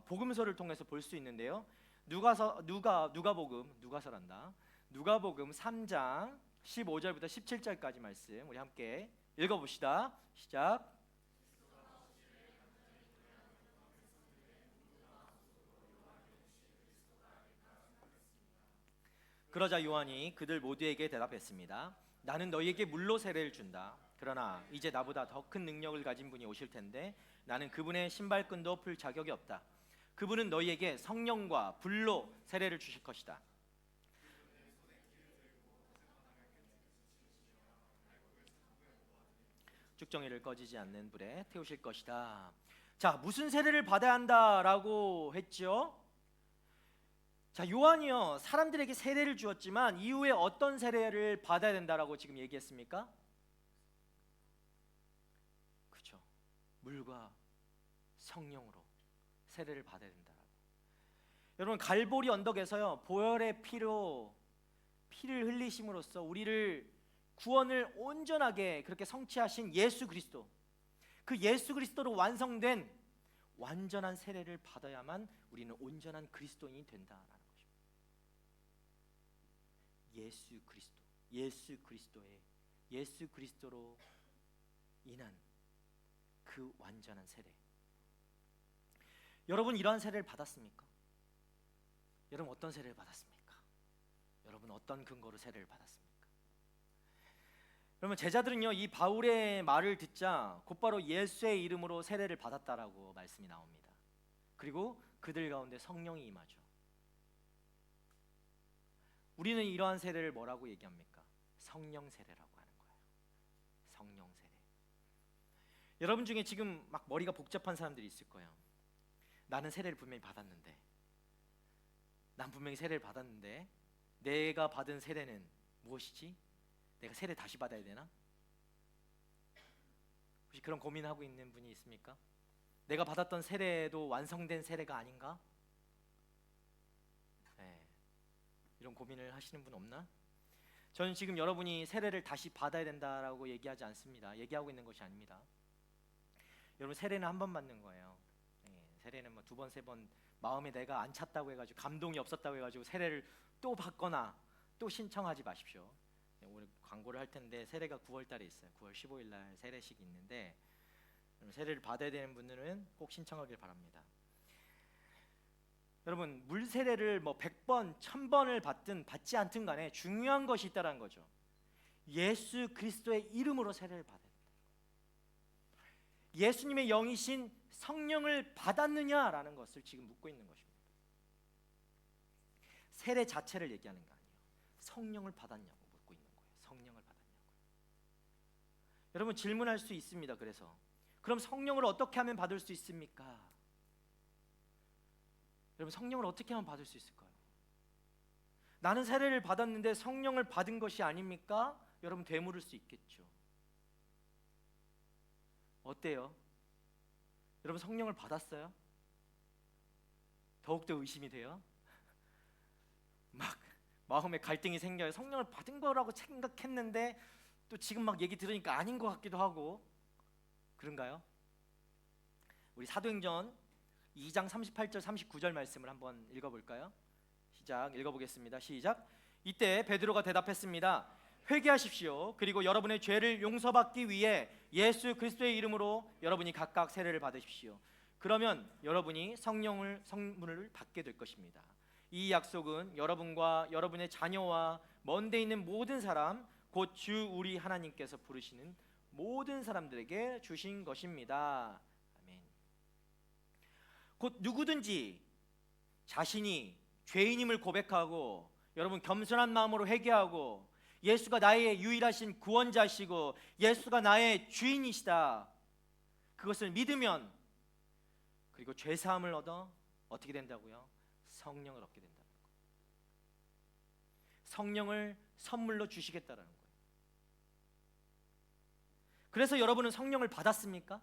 복음서를 통해서 볼 수 있는데요. 누가복음 3장 15절부터 17절까지 말씀 우리 함께 읽어봅시다. 시작. 그러자 요한이 그들 모두에게 대답했습니다. 나는 너희에게 물로 세례를 준다. 그러나 이제 나보다 더 큰 능력을 가진 분이 오실 텐데 나는 그분의 신발끈도 풀 자격이 없다. 그분은 너희에게 성령과 불로 세례를 주실 것이다. 쭉정이를 꺼지지 않는 불에 태우실 것이다. 자, 무슨 세례를 받아야 한다라고 했죠? 자, 요한이요, 사람들에게 세례를 주었지만 이후에 어떤 세례를 받아야 된다라고 지금 얘기했습니까? 그렇죠. 물과 성령으로 세례를 받아야 된다라고. 여러분, 갈보리 언덕에서요, 보혈의 피를 흘리심으로써 우리를 구원을 온전하게 그렇게 성취하신 예수 그리스도, 그 예수 그리스도로 완성된 완전한 세례를 받아야만 우리는 온전한 그리스도인이 된다라는 것입니다. 예수 그리스도로 인한 그 완전한 세례. 여러분, 이러한 세례를 받았습니까? 여러분, 어떤 세례를 받았습니까? 여러분, 어떤 근거로 세례를 받았습니까? 여러분, 제자들은요, 이 바울의 말을 듣자 곧바로 예수의 이름으로 세례를 받았다라고 말씀이 나옵니다. 그리고 그들 가운데 성령이 임하죠. 우리는 이러한 세례를 뭐라고 얘기합니까? 성령 세례라고 하는 거예요. 성령 세례. 여러분 중에 지금 막 머리가 복잡한 사람들이 있을 거예요. 나는 세례를 분명히 받았는데, 난 분명히 세례를 받았는데 내가 받은 세례는 무엇이지? 내가 세례 다시 받아야 되나? 혹시 그런 고민하고 있는 분이 있습니까? 내가 받았던 세례도 완성된 세례가 아닌가? 네. 이런 고민을 하시는 분 없나? 저는 지금 여러분이 세례를 다시 받아야 된다라고 얘기하지 않습니다. 얘기하고 있는 것이 아닙니다. 여러분, 세례는 한 번 받는 거예요. 네. 세례는 뭐 두 번, 세 번 마음에 내가 안 찼다고 해가지고, 감동이 없었다고 해가지고 세례를 또 받거나 또 신청하지 마십시오. 오늘 광고를 할 텐데 세례가 9월 달에 있어요. 9월 15일 날 세례식이 있는데 세례를 받아야 되는 분들은 꼭 신청하길 바랍니다. 여러분, 물 세례를 뭐 100번, 1000번을 받든 받지 않든 간에 중요한 것이 있다는 거죠. 예수 그리스도의 이름으로 세례를 받아야 된다. 예수님의 영이신 성령을 받았느냐라는 것을 지금 묻고 있는 것입니다. 세례 자체를 얘기하는 거 아니에요. 성령을 받았냐고 묻고 있는 거예요. 성령을 받았냐고. 여러분, 질문할 수 있습니다. 그래서 그럼 성령을 어떻게 하면 받을 수 있습니까? 여러분, 성령을 어떻게 하면 받을 수 있을까요? 나는 세례를 받았는데 성령을 받은 것이 아닙니까? 여러분, 되물을 수 있겠죠. 어때요? 여러분, 성령을 받았어요? 더욱더 의심이 돼요? 막 마음에 갈등이 생겨요. 성령을 받은 거라고 생각했는데 또 지금 막 얘기 들으니까 아닌 것 같기도 하고 그런가요? 우리 사도행전 2장 38절 39절 말씀을 한번 읽어볼까요? 시작. 읽어보겠습니다. 시작. 이때 베드로가 대답했습니다. 회개하십시오. 그리고 여러분의 죄를 용서받기 위해 예수 그리스도의 이름으로 여러분이 각각 세례를 받으십시오. 그러면 여러분이 성령을 받게 될 것입니다. 이 약속은 여러분과 여러분의 자녀와 먼데 있는 모든 사람, 곧 주 우리 하나님께서 부르시는 모든 사람들에게 주신 것입니다. 아멘. 곧 누구든지 자신이 죄인임을 고백하고 여러분 겸손한 마음으로 회개하고 예수가 나의 유일하신 구원자시고 예수가 나의 주인이시다, 그것을 믿으면, 그리고 죄사함을 얻어 어떻게 된다고요? 성령을 얻게 된다는 거예요. 성령을 선물로 주시겠다라는 거예요. 그래서 여러분은 성령을 받았습니까?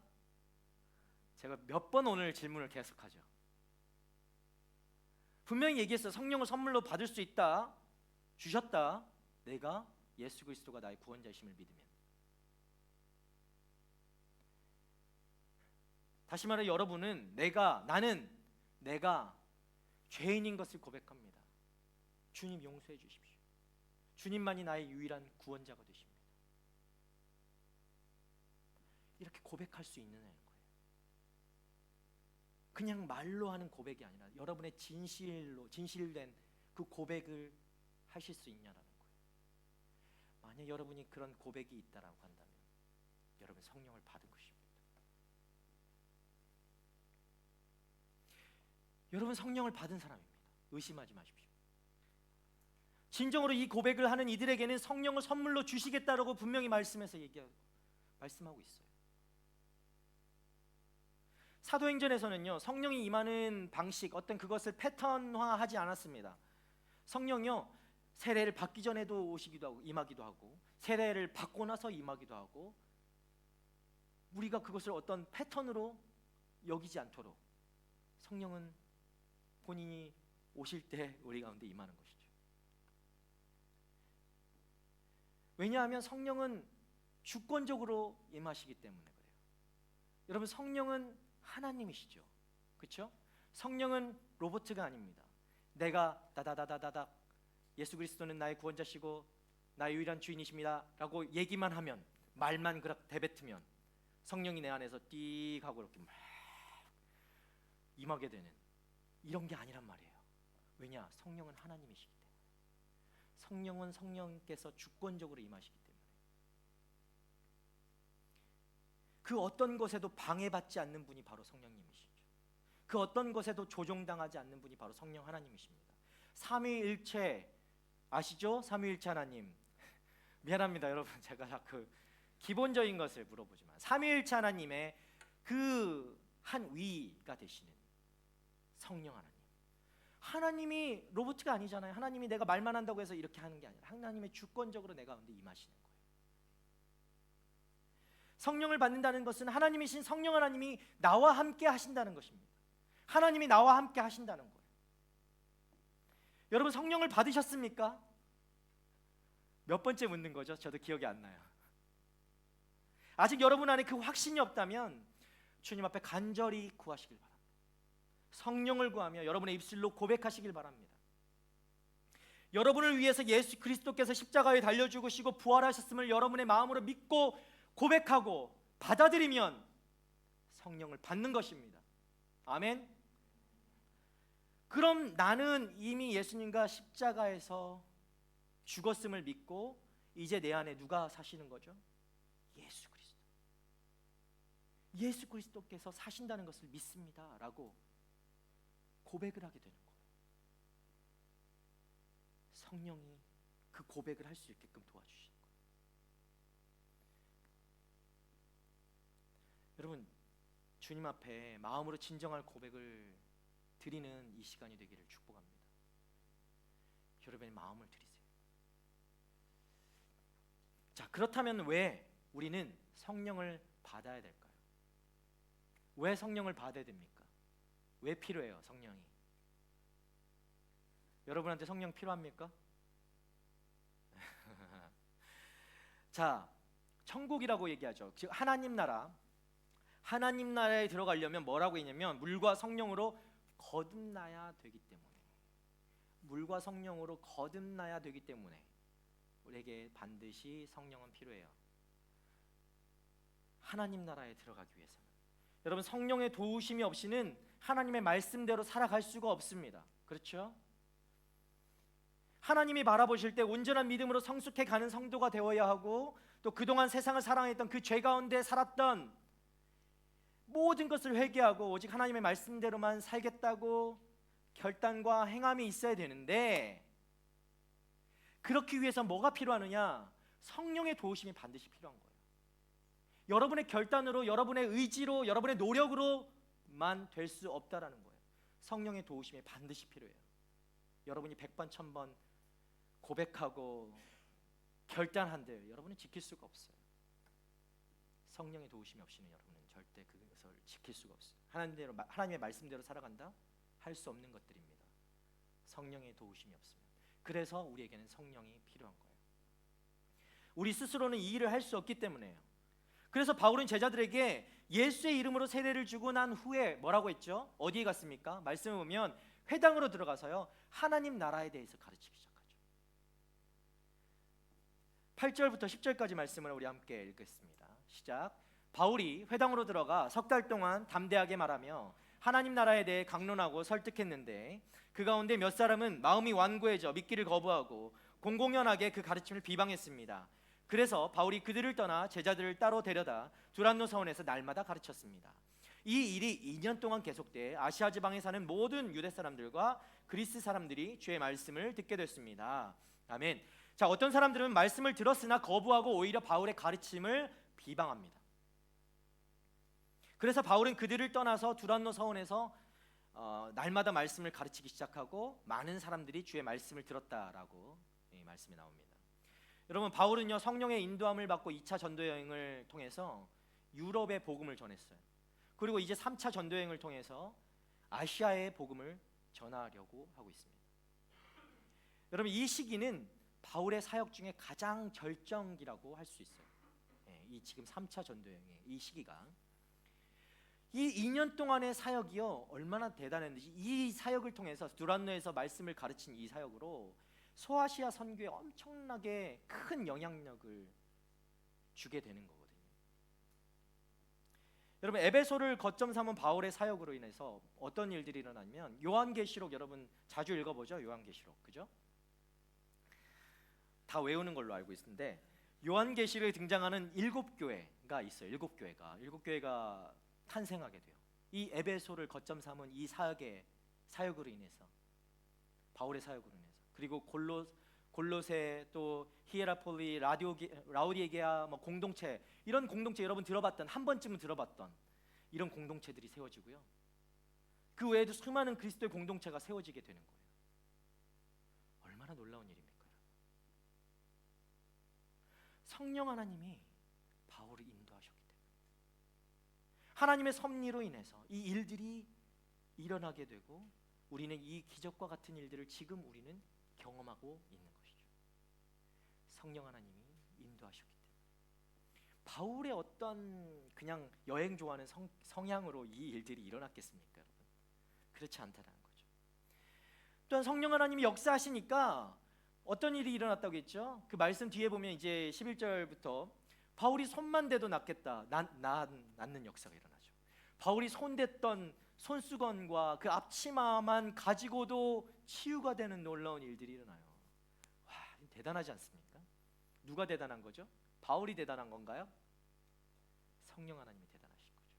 제가 몇 번 오늘 질문을 계속하죠. 분명히 얘기했어요. 성령을 선물로 받을 수 있다, 주셨다. 내가 예수 그리스도가 나의 구원자이심을 믿으면. 다시 말해 여러분은 내가 죄인인 것을 고백합니다. 주님 용서해 주십시오. 주님만이 나의 유일한 구원자가 되십니다. 이렇게 고백할 수 있느냐는 거예요. 그냥 말로 하는 고백이 아니라 여러분의 진실된 그 고백을 하실 수 있냐라는 거예요. 만약 여러분이 그런 고백이 있다라고 한다면 여러분 성령을 받은 것입니다. 여러분 성령을 받은 사람입니다. 의심하지 마십시오. 진정으로 이 고백을 하는 이들에게는 성령을 선물로 주시겠다라고 분명히 말씀하고 있어요. 사도행전에서는요, 성령이 임하는 방식, 어떤 그것을 패턴화하지 않았습니다. 성령이요, 세례를 받기 전에도 오시기도 하고 임하기도 하고, 세례를 받고 나서 임하기도 하고, 우리가 그것을 어떤 패턴으로 여기지 않도록 성령은 본인이 오실 때 우리 가운데 임하는 것이죠. 왜냐하면 성령은 주권적으로 임하시기 때문에 그래요. 여러분 성령은 하나님이시죠. 그렇죠? 성령은 로봇가 아닙니다. 내가 다다다다다닥 예수 그리스도는 나의 구원자시고 나의 유일한 주인이십니다 라고 얘기만 하면, 말만 그렇게 대뱉으면 성령이 내 안에서 띡 하고 이렇게 막 임하게 되는, 이런 게 아니란 말이에요. 왜냐? 성령은 하나님이시기 때문에. 성령은 성령께서 주권적으로 임하시기 때문에. 그 어떤 것에도 방해받지 않는 분이 바로 성령님이시죠. 그 어떤 것에도 조종당하지 않는 분이 바로 성령 하나님이십니다. 삼위일체 아시죠? 삼위일체 하나님. 미안합니다 여러분, 제가 자꾸 기본적인 것을 물어보지만 삼위일체 하나님의 그 한 위가 되시는 성령 하나님. 하나님이 로봇가 아니잖아요. 하나님이 내가 말만 한다고 해서 이렇게 하는 게 아니라 하나님의 주권적으로 내 가운데 임하시는 거예요. 성령을 받는다는 것은 하나님이신 성령 하나님이 나와 함께 하신다는 것입니다. 하나님이 나와 함께 하신다는 거예요. 여러분 성령을 받으셨습니까? 몇 번째 묻는 거죠? 저도 기억이 안 나요. 아직 여러분 안에 그 확신이 없다면 주님 앞에 간절히 구하시길 바랍니다. 성령을 구하며 여러분의 입술로 고백하시길 바랍니다. 여러분을 위해서 예수 그리스도께서 십자가에 달려 죽으시고 부활하셨음을 여러분의 마음으로 믿고 고백하고 받아들이면 성령을 받는 것입니다. 아멘. 그럼 나는 이미 예수님과 십자가에서 죽었음을 믿고 이제 내 안에 누가 사시는 거죠? 예수 그리스도. 예수 그리스도께서 사신다는 것을 믿습니다 라고 고백을 하게 되는 거예요. 성령이 그 고백을 할 수 있게끔 도와주시는 거예요. 여러분 주님 앞에 마음으로 진정할 고백을 드리는 이 시간이 되기를 축복합니다. 여러분의 마음을 드리세요. 자, 그렇다면 왜 우리는 성령을 받아야 될까요? 왜 성령을 받아야 됩니까? 왜 필요해요 성령이? 여러분한테 성령 필요합니까? 자, 천국이라고 얘기하죠. 즉 하나님 나라에 들어가려면 뭐라고 했냐면 물과 성령으로 거듭나야 되기 때문에, 물과 성령으로 거듭나야 되기 때문에 우리에게 반드시 성령은 필요해요. 하나님 나라에 들어가기 위해서는 여러분 성령의 도우심이 없이는 하나님의 말씀대로 살아갈 수가 없습니다. 그렇죠? 하나님이 바라보실 때 온전한 믿음으로 성숙해 가는 성도가 되어야 하고, 또 그동안 세상을 사랑했던 그 죄 가운데 살았던 모든 것을 회개하고 오직 하나님의 말씀대로만 살겠다고 결단과 행함이 있어야 되는데, 그렇기 위해서 뭐가 필요하느냐? 성령의 도우심이 반드시 필요한 거예요. 여러분의 결단으로, 여러분의 의지로, 여러분의 노력으로만 될 수 없다라는 거예요. 성령의 도우심이 반드시 필요해요. 여러분이 100번 1000번 고백하고 결단한들 여러분은 지킬 수가 없어요. 성령의 도우심이 없이는 여러분은 절대 그것을 지킬 수가 없어요. 하나님의 말씀대로 살아간다? 할 수 없는 것들입니다. 성령의 도우심이 없으면. 그래서 우리에게는 성령이 필요한 거예요. 우리 스스로는 이 일을 할 수 없기 때문에요. 그래서 바울은 제자들에게 예수의 이름으로 세례를 주고 난 후에 뭐라고 했죠? 어디에 갔습니까? 말씀을 보면 회당으로 들어가서요 하나님 나라에 대해서 가르치기 시작하죠. 8절부터 10절까지 말씀을 우리 함께 읽겠습니다. 시작. 바울이 회당으로 들어가 석 달 동안 담대하게 말하며 하나님 나라에 대해 강론하고 설득했는데, 그 가운데 몇 사람은 마음이 완고해져 믿기를 거부하고 공공연하게 그 가르침을 비방했습니다. 그래서 바울이 그들을 떠나 제자들을 따로 데려다 두란노 서원에서 날마다 가르쳤습니다. 이 일이 2년 동안 계속돼 아시아 지방에 사는 모든 유대 사람들과 그리스 사람들이 주의 말씀을 듣게 됐습니다. 아멘. 자, 어떤 사람들은 말씀을 들었으나 거부하고 오히려 바울의 가르침을 비방합니다. 그래서 바울은 그들을 떠나서 두란노 서원에서 날마다 말씀을 가르치기 시작하고 많은 사람들이 주의 말씀을 들었다라고 말씀이 나옵니다. 여러분, 바울은요 성령의 인도함을 받고 2차 전도 여행을 통해서 유럽의 복음을 전했어요. 그리고 이제 3차 전도 여행을 통해서 아시아의 복음을 전하려고 하고 있습니다. 여러분, 이 시기는 바울의 사역 중에 가장 절정기라고 할 수 있어요. 이 지금 3차 전도 여행의 이 시기가, 이 2년 동안의 사역이요 얼마나 대단했는지, 이 사역을 통해서 두란노에서 말씀을 가르친 이 사역으로 소아시아 선교에 엄청나게 큰 영향력을 주게 되는 거거든요. 여러분, 에베소를 거점 삼은 바울의 사역으로 인해서 어떤 일들이 일어나면, 요한계시록 여러분 자주 읽어보죠. 요한계시록, 그죠? 다 외우는 걸로 알고 있는데 요한계시록에 등장하는 7교회가 있어요. 7교회가 탄생하게 돼요. 이 에베소를 거점 삼은 이 사역으로 인해서, 바울의 사역으로 인해서. 그리고 골로새, 또 히에라폴리, 라우디게아 공동체, 이런 공동체 여러분 들어봤던, 한 번쯤은 들어봤던 이런 공동체들이 세워지고요. 그 외에도 수많은 그리스도의 공동체가 세워지게 되는 거예요. 얼마나 놀라운 일입니까? 성령 하나님이 바울을 인도하셨기 때문에, 하나님의 섭리로 인해서 이 일들이 일어나게 되고, 우리는 이 기적과 같은 일들을 지금 우리는 경험하고 있는 것이죠. 성령 하나님이 인도하셨기 때문에. 바울의 어떤 그냥 여행 좋아하는 성향으로 이 일들이 일어났겠습니까, 여러분? 그렇지 않다는 거죠. 또한 성령 하나님이 역사하시니까 어떤 일이 일어났다고 했죠? 그 말씀 뒤에 보면 이제 11절부터 바울이 손만 대도 낫겠다, 낫는 역사가 일어나죠. 바울이 손댔던 손수건과 그 앞치마만 가지고도 치유가 되는 놀라운 일들이 일어나요. 와, 대단하지 않습니까? 누가 대단한 거죠? 바울이 대단한 건가요? 성령 하나님이 대단하신 거죠.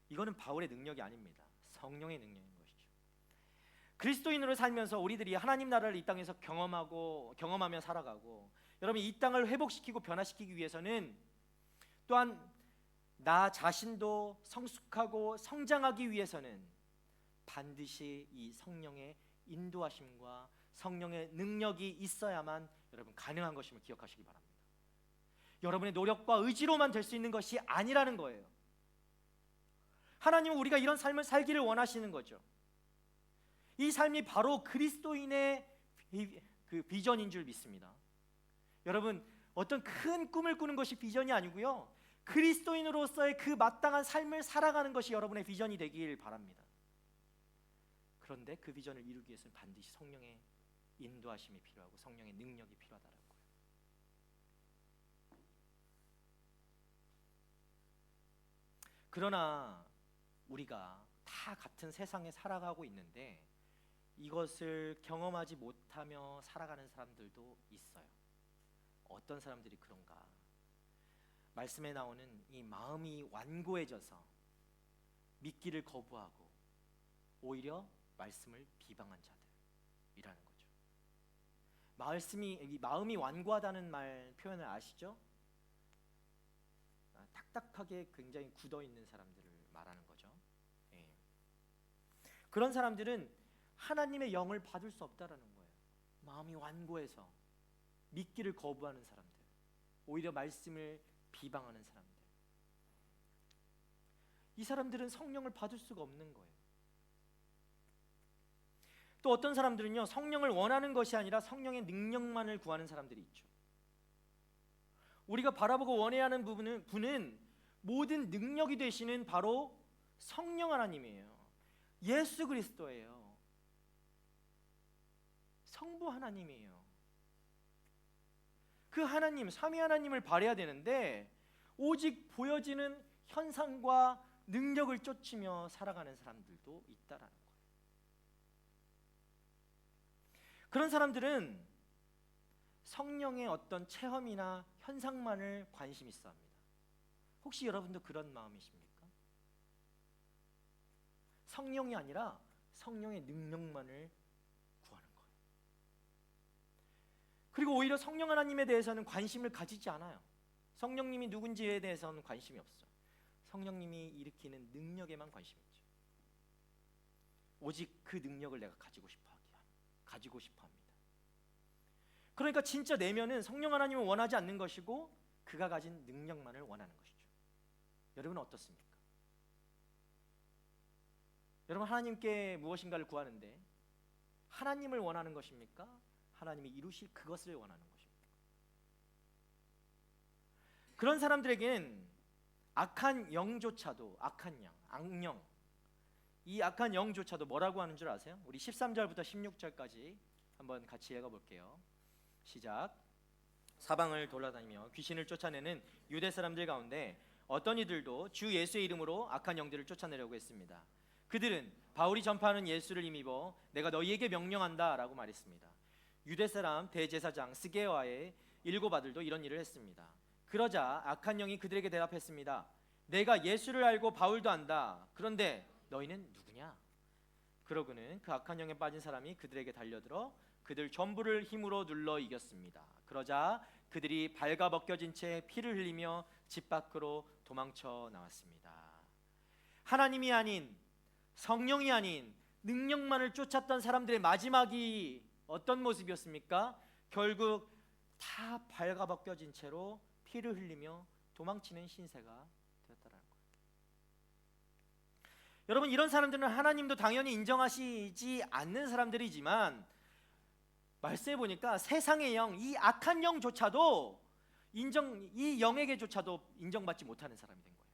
이거는 바울의 능력이 아닙니다. 성령의 능력인 것이죠. 그리스도인으로 살면서 우리들이 하나님 나라를 이 땅에서 경험하며 살아가고, 여러분 이 땅을 회복시키고 변화시키기 위해서는 또한 나 자신도 성숙하고 성장하기 위해서는 반드시 이 성령의 인도하심과 성령의 능력이 있어야만 여러분 가능한 것임을 기억하시기 바랍니다. 여러분의 노력과 의지로만 될 수 있는 것이 아니라는 거예요. 하나님은 우리가 이런 삶을 살기를 원하시는 거죠. 이 삶이 바로 그리스도인의 그 비전인 줄 믿습니다. 여러분, 어떤 큰 꿈을 꾸는 것이 비전이 아니고요, 그리스도인으로서의 그 마땅한 삶을 살아가는 것이 여러분의 비전이 되길 바랍니다. 그런데 그 비전을 이루기 위해서는 반드시 성령의 인도하심이 필요하고 성령의 능력이 필요하다는 거예요. 그러나 우리가 다 같은 세상에 살아가고 있는데 이것을 경험하지 못하며 살아가는 사람들도 있어요. 어떤 사람들이 그런가? 말씀에 나오는 이 마음이 완고해져서 믿기를 거부하고 오히려 말씀을 비방한 자들이라는 거죠. 이 마음이 완고하다는 말 표현을 아시죠? 딱딱하게 굉장히 굳어 있는 사람들을 말하는 거죠. 예. 그런 사람들은 하나님의 영을 받을 수 없다라는 거예요. 마음이 완고해서 믿기를 거부하는 사람들, 오히려 말씀을 비방하는 사람들, 이 사람들은 성령을 받을 수가 없는 거예요. 또 어떤 사람들은요, 성령을 원하는 것이 아니라 성령의 능력만을 구하는 사람들이 있죠. 우리가 바라보고 원해야 하는 분은 모든 능력이 되시는 바로 성령 하나님이에요. 예수 그리스도예요. 성부 하나님이에요. 그 하나님, 삼위 하나님을 바라야 되는데 오직 보여지는 현상과 능력을 쫓으며 살아가는 사람들도 있다라는 거예요. 그런 사람들은 성령의 어떤 체험이나 현상만을 관심 있어 합니다. 혹시 여러분도 그런 마음이십니까? 성령이 아니라 성령의 능력만을 구하는 거예요. 그리고 오히려 성령 하나님에 대해서는 관심을 가지지 않아요. 성령님이 누군지에 대해서는 관심이 없어요. 성령님이 일으키는 능력에만 관심이 있죠. 오직 그 능력을 내가 가지고 싶어 합니다. 그러니까 진짜 내면은 성령 하나님을 원하지 않는 것이고 그가 가진 능력만을 원하는 것이죠. 여러분은 어떻습니까? 여러분, 하나님께 무엇인가를 구하는데 하나님을 원하는 것입니까? 하나님이 이루실 그것을 원하는 것입니까? 그런 사람들에게는 악한 영조차도, 악령, 이 악한 영조차도 뭐라고 하는 줄 아세요? 우리 13절부터 16절까지 한번 같이 읽어볼게요. 시작. 사방을 돌아다니며 귀신을 쫓아내는 유대 사람들 가운데 어떤 이들도 주 예수의 이름으로 악한 영들을 쫓아내려고 했습니다. 그들은 바울이 전파하는 예수를 힘입어 내가 너희에게 명령한다 라고 말했습니다. 유대 사람 대제사장 스게와의 7 아들도 이런 일을 했습니다. 그러자 악한 영이 그들에게 대답했습니다. 내가 예수를 알고 바울도 안다. 그런데 너희는 누구냐? 그러고는 그 악한 영에 빠진 사람이 그들에게 달려들어 그들 전부를 힘으로 눌러 이겼습니다. 그러자 그들이 발가벗겨진 채 피를 흘리며 집 밖으로 도망쳐 나왔습니다. 하나님이 아닌, 성령이 아닌 능력만을 쫓았던 사람들의 마지막이 어떤 모습이었습니까? 결국 다 발가벗겨진 채로 피를 흘리며 도망치는 신세가 되었다라는 거예요. 여러분, 이런 사람들은 하나님도 당연히 인정하시지 않는 사람들이지만 말씀해 보니까 세상의 영, 이 악한 영조차도 이 영에게조차도 인정받지 못하는 사람이 된 거예요.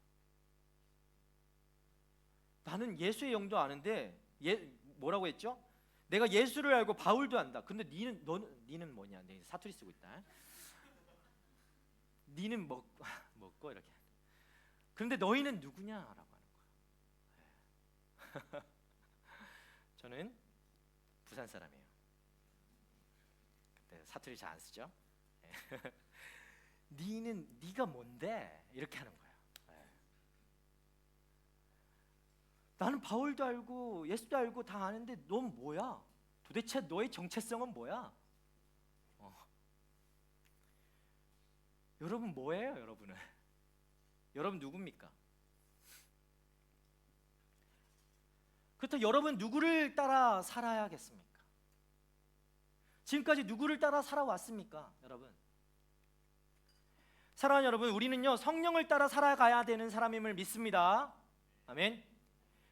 나는 예수의 영도 아는데 뭐라고 했죠? 내가 예수를 알고 바울도 안다. 근데 니는 뭐냐? 내 사투리 쓰고 있다. 니는 먹고 이렇게. 그런데 너희는 누구냐라고 하는 거예요. 저는 부산 사람이에요. 사투리 잘 안 쓰죠? 네가 뭔데? 이렇게 하는 거예요. 나는 바울도 알고 예수도 알고 다 아는데 넌 뭐야? 도대체 너의 정체성은 뭐야? 여러분 뭐예요, 여러분은? 여러분 누굽니까? 그렇다면 여러분 누구를 따라 살아야겠습니까? 지금까지 누구를 따라 살아왔습니까, 여러분? 사랑하는 여러분, 우리는요 성령을 따라 살아가야 되는 사람임을 믿습니다. 아멘.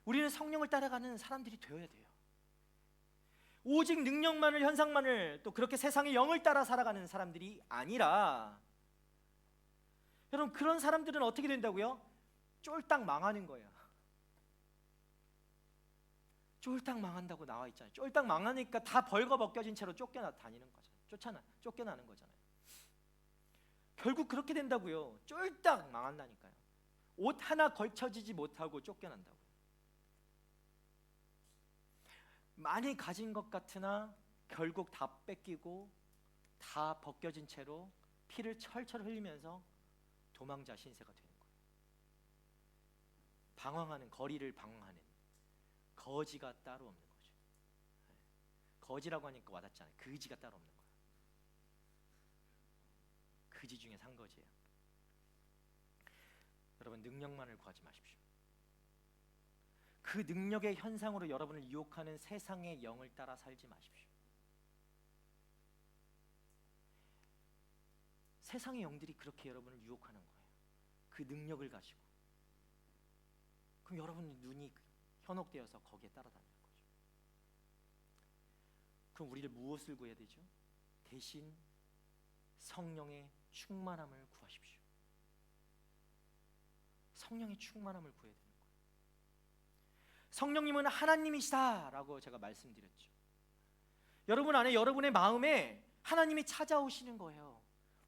우리는 성령을 따라가는 사람들이 되어야 돼요. 오직 능력만을, 현상만을, 또 그렇게 세상의 영을 따라 살아가는 사람들이 아니라, 여러분 그런 사람들은 어떻게 된다고요? 쫄딱 망하는 거예요. 쫄딱 망한다고 나와 있잖아요. 쫄딱 망하니까 다 벌거벗겨진 채로 쫓겨나 다니는 거잖아요. 쫓겨나는 거잖아요. 결국 그렇게 된다고요. 쫄딱 망한다니까요. 옷 하나 걸쳐지지 못하고 쫓겨난다고요. 많이 가진 것 같으나 결국 다 뺏기고 다 벗겨진 채로 피를 철철 흘리면서 도망자 신세가 되는 거예요. 방황하는, 거리를 방황하는 거지가 따로 없는 거죠. 거지라고 하니까 와닿잖아요. 그지가 따로 없는 거예요. 그지 중에 산 거지예요. 여러분 능력만을 구하지 마십시오. 그 능력의 현상으로 여러분을 유혹하는 세상의 영을 따라 살지 마십시오. 세상의 영들이 그렇게 여러분을 유혹하는 거예요. 그 능력을 가지고. 그럼 여러분 눈이 현혹되어서 거기에 따라다니는 거죠. 그럼 우리를 무엇을 구해야 되죠? 대신 성령의 충만함을 구하십시오. 성령의 충만함을 구해야 되는 거예요. 성령님은 하나님이시다라고 제가 말씀드렸죠. 여러분 안에, 여러분의 마음에 하나님이 찾아오시는 거예요.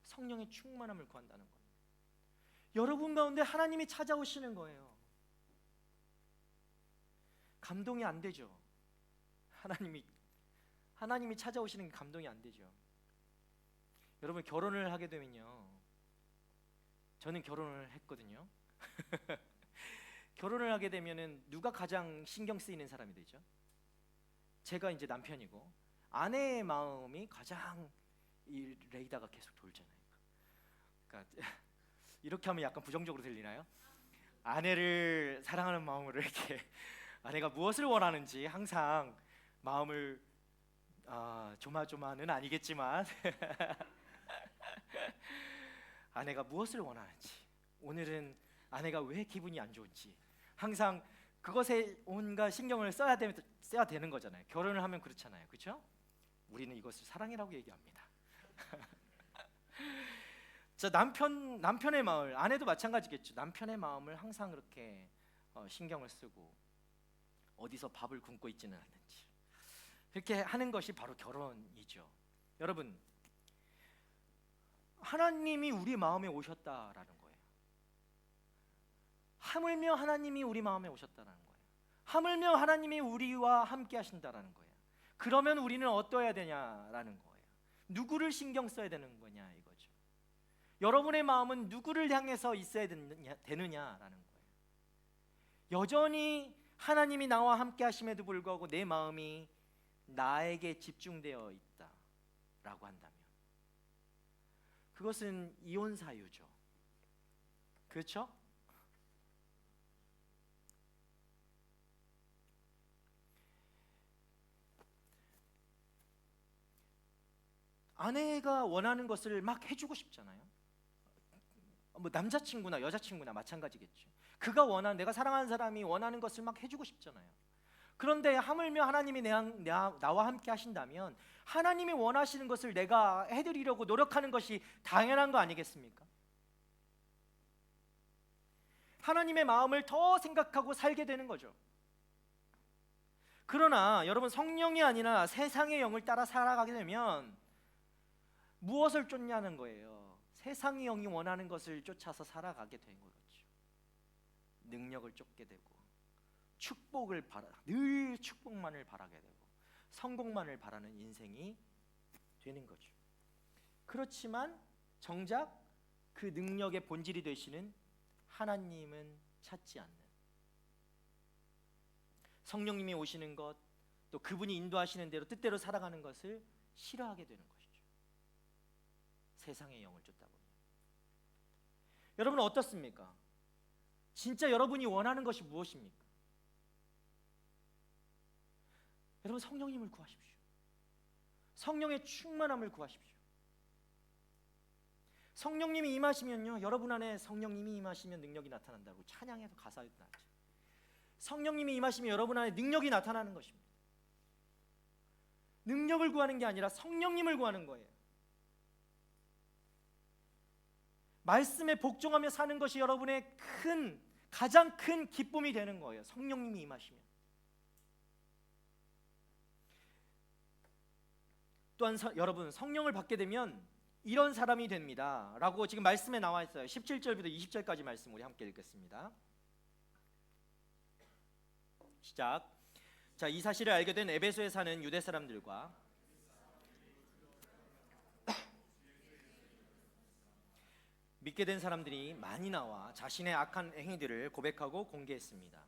성령의 충만함을 구한다는 거예요. 여러분 가운데 하나님이 찾아오시는 거예요. 감동이 안 되죠. 하나님이 찾아오시는 게 감동이 안 되죠. 여러분 결혼을 하게 되면요, 저는 결혼을 했거든요. 결혼을 하게 되면은 누가 가장 신경 쓰이는 사람이 되죠? 제가 이제 남편이고, 아내의 마음이 가장 이 레이더가 계속 돌잖아요. 그러니까 이렇게 하면 약간 부정적으로 들리나요? 아내를 사랑하는 마음으로 이렇게 아내가 무엇을 원하는지 항상 마음을 조마조마는 아니겠지만 아내가 무엇을 원하는지, 오늘은 아내가 왜 기분이 안 좋은지 항상 그것에 온갖 신경을 써야 되는 거잖아요. 결혼을 하면 그렇잖아요. 그렇죠? 우리는 이것을 사랑이라고 얘기합니다. 자, 남편의 마음, 아내도 마찬가지겠죠. 남편의 마음을 항상 그렇게 신경을 쓰고 어디서 밥을 굶고 있지는 않는지 그렇게 하는 것이 바로 결혼이죠. 여러분, 하나님이 우리 마음에 오셨다라는 거예요. 하물며 하나님이 우리 마음에 오셨다라는 거예요. 하물며 하나님이 우리와 함께 하신다라는 거예요. 그러면 우리는 어떠해야 되냐라는 거예요. 누구를 신경 써야 되는 거냐 이거죠. 여러분의 마음은 누구를 향해서 있어야 되느냐라는 거예요. 여전히 하나님이 나와 함께 하심에도 불구하고 내 마음이 나에게 집중되어 있다라고 한다면 그것은 이혼 사유죠. 그렇죠? 아내가 원하는 것을 막 해주고 싶잖아요. 뭐 남자친구나 여자친구나 마찬가지겠죠. 그가 원하는, 내가 사랑하는 사람이 원하는 것을 막 해주고 싶잖아요. 그런데 하물며 하나님이 나와 함께 하신다면 하나님이 원하시는 것을 내가 해드리려고 노력하는 것이 당연한 거 아니겠습니까? 하나님의 마음을 더 생각하고 살게 되는 거죠. 그러나 여러분, 성령이 아니라 세상의 영을 따라 살아가게 되면 무엇을 쫓냐는 거예요. 세상의 영이 원하는 것을 쫓아서 살아가게 된 거죠. 능력을 쫓게 되고 늘 축복만을 바라게 되고 성공만을 바라는 인생이 되는 거죠. 그렇지만 정작 그 능력의 본질이 되시는 하나님은 찾지 않는, 성령님이 오시는 것, 또 그분이 인도하시는 대로 뜻대로 살아가는 것을 싫어하게 되는 것이죠. 세상의 영을 쫓다 보니. 여러분은 어떻습니까? 진짜 여러분이 원하는 것이 무엇입니까? 여러분, 성령님을 구하십시오. 성령의 충만함을 구하십시오. 성령님이 임하시면요, 여러분 안에 성령님이 임하시면 능력이 나타난다고 찬양해서 가사에 나왔죠. 성령님이 임하시면 여러분 안에 능력이 나타나는 것입니다. 능력을 구하는 게 아니라 성령님을 구하는 거예요. 말씀에 복종하며 사는 것이 여러분의 가장 큰 기쁨이 되는 거예요. 성령님이 임하시면. 또한 여러분, 성령을 받게 되면 이런 사람이 됩니다 라고 지금 말씀에 나와 있어요. 17절부터 20절까지 말씀 우리 함께 읽겠습니다. 시작. 자, 이 사실을 알게 된 에베소에 사는 유대 사람들과 믿게 된 사람들이 많이 나와 자신의 악한 행위들을 고백하고 공개했습니다.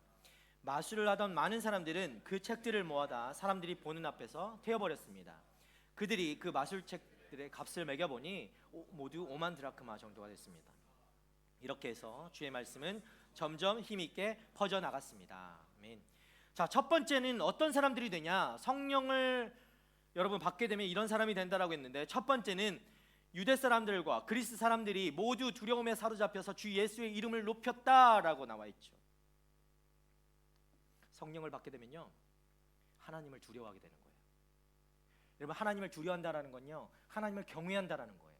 마술을 하던 많은 사람들은 그 책들을 모아다 사람들이 보는 앞에서 태워버렸습니다. 그들이 그 마술책들의 값을 매겨보니 모두 5만 드라크마 정도가 됐습니다. 이렇게 해서 주의 말씀은 점점 힘있게 퍼져나갔습니다. 아멘. 자, 첫 번째는 어떤 사람들이 되냐? 성령을 여러분 받게 되면 이런 사람이 된다라고 했는데, 첫 번째는 유대 사람들과 그리스 사람들이 모두 두려움에 사로잡혀서 주 예수의 이름을 높였다라고 나와 있죠. 성령을 받게 되면요, 하나님을 두려워하게 되는 거예요. 여러분, 하나님을 두려워한다라는 건요, 하나님을 경외한다라는 거예요.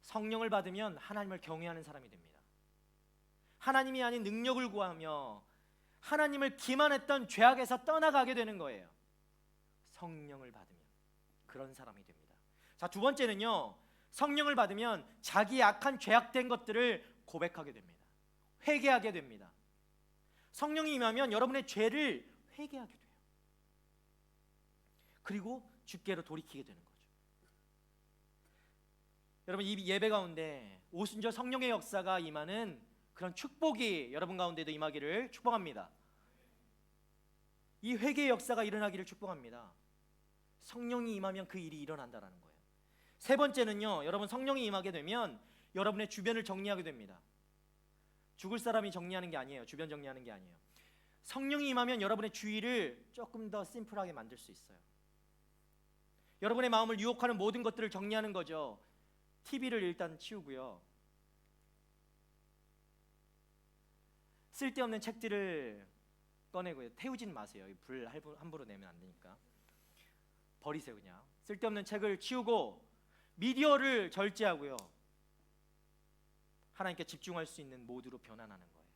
성령을 받으면 하나님을 경외하는 사람이 됩니다. 하나님이 아닌 능력을 구하며 하나님을 기만했던 죄악에서 떠나가게 되는 거예요. 성령을 받으면 그런 사람이 됩니다. 자, 두 번째는요, 성령을 받으면 자기의 악한 죄악된 것들을 고백하게 됩니다. 회개하게 됩니다. 성령이 임하면 여러분의 죄를 회개하게 돼요. 그리고 주께로 돌이키게 되는 거죠. 여러분, 이 예배 가운데 오순절 성령의 역사가 임하는 그런 축복이 여러분 가운데도 임하기를 축복합니다. 이 회개의 역사가 일어나기를 축복합니다. 성령이 임하면 그 일이 일어난다는 거예요. 세 번째는요, 여러분, 성령이 임하게 되면 여러분의 주변을 정리하게 됩니다. 죽을 사람이 정리하는 게 아니에요. 주변 정리하는 게 아니에요. 성령이 임하면 여러분의 주위를 조금 더 심플하게 만들 수 있어요. 여러분의 마음을 유혹하는 모든 것들을 정리하는 거죠. TV를 일단 치우고요, 쓸데없는 책들을 꺼내고요, 태우진 마세요. 불 함부로 내면 안 되니까 버리세요. 그냥 쓸데없는 책을 치우고 미디어를 절제하고요, 하나님께 집중할 수 있는 모드로 변환하는 거예요.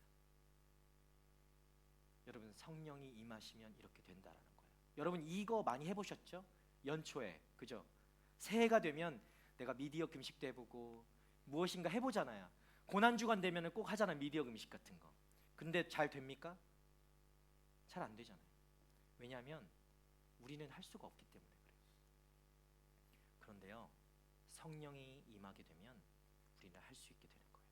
여러분, 성령이 임하시면 이렇게 된다라는 거예요. 여러분, 이거 많이 해보셨죠? 연초에, 그죠? 새해가 되면 내가 미디어 금식도 해보고 무엇인가 해보잖아요. 고난주간 되면 꼭 하잖아, 미디어 금식 같은 거. 근데 잘 됩니까? 잘 안 되잖아요. 왜냐하면 우리는 할 수가 없기 때문에 그래요. 그런데요, 성령이 임하게 되면 우리는 할 수 있게 되는 거예요.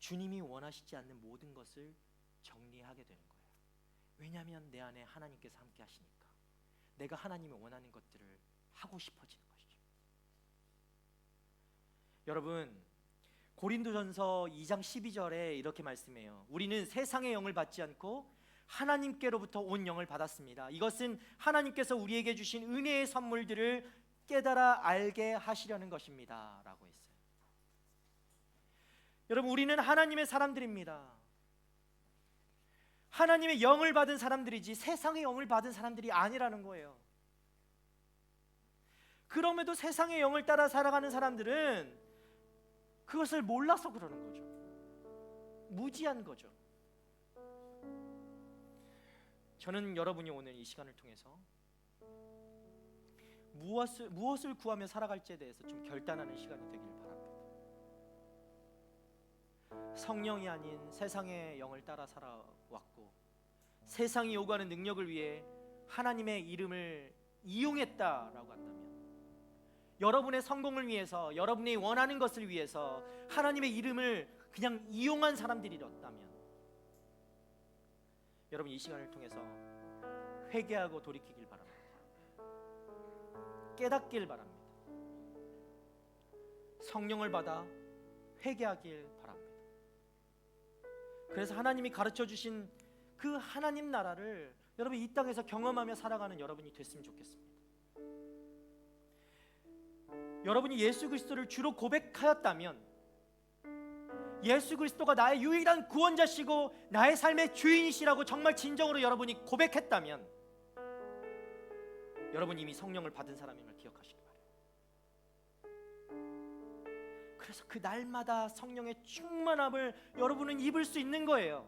주님이 원하시지 않는 모든 것을 정리하게 되는 거예요. 왜냐하면 내 안에 하나님께서 함께 하시니까 내가 하나님이 원하는 것들을 하고 싶어지는 것이죠. 여러분, 고린도전서 2장 12절에 이렇게 말씀해요. 우리는 세상의 영을 받지 않고 하나님께로부터 온 영을 받았습니다. 이것은 하나님께서 우리에게 주신 은혜의 선물들을 깨달아 알게 하시려는 것입니다 라고 했어요. 여러분, 우리는 하나님의 사람들입니다. 하나님의 영을 받은 사람들이지 세상의 영을 받은 사람들이 아니라는 거예요. 그럼에도 세상의 영을 따라 살아가는 사람들은 그것을 몰라서 그러는 거죠. 무지한 거죠. 저는 여러분이 오늘 이 시간을 통해서 무엇을 구하며 살아갈지에 대해서 좀 결단하는 시간이 되길 바랍니다. 성령이 아닌 세상의 영을 따라 살아왔고 세상이 요구하는 능력을 위해 하나님의 이름을 이용했다라고 한다면, 여러분의 성공을 위해서, 여러분이 원하는 것을 위해서 하나님의 이름을 그냥 이용한 사람들이었다면, 여러분 이 시간을 통해서 회개하고 돌이키길 바랍니다. 깨닫길 바랍니다. 성령을 받아 회개하길 바랍니다. 그래서 하나님이 가르쳐 주신 그 하나님 나라를 여러분 이 땅에서 경험하며 살아가는 여러분이 됐으면 좋겠습니다. 여러분이 예수 그리스도를 주로 고백하였다면, 예수 그리스도가 나의 유일한 구원자시고 나의 삶의 주인이시라고 정말 진정으로 여러분이 고백했다면, 여러분 이미 성령을 받은 사람임을 기억하시기 바래요. 그래서 그 날마다 성령의 충만함을 여러분은 입을 수 있는 거예요.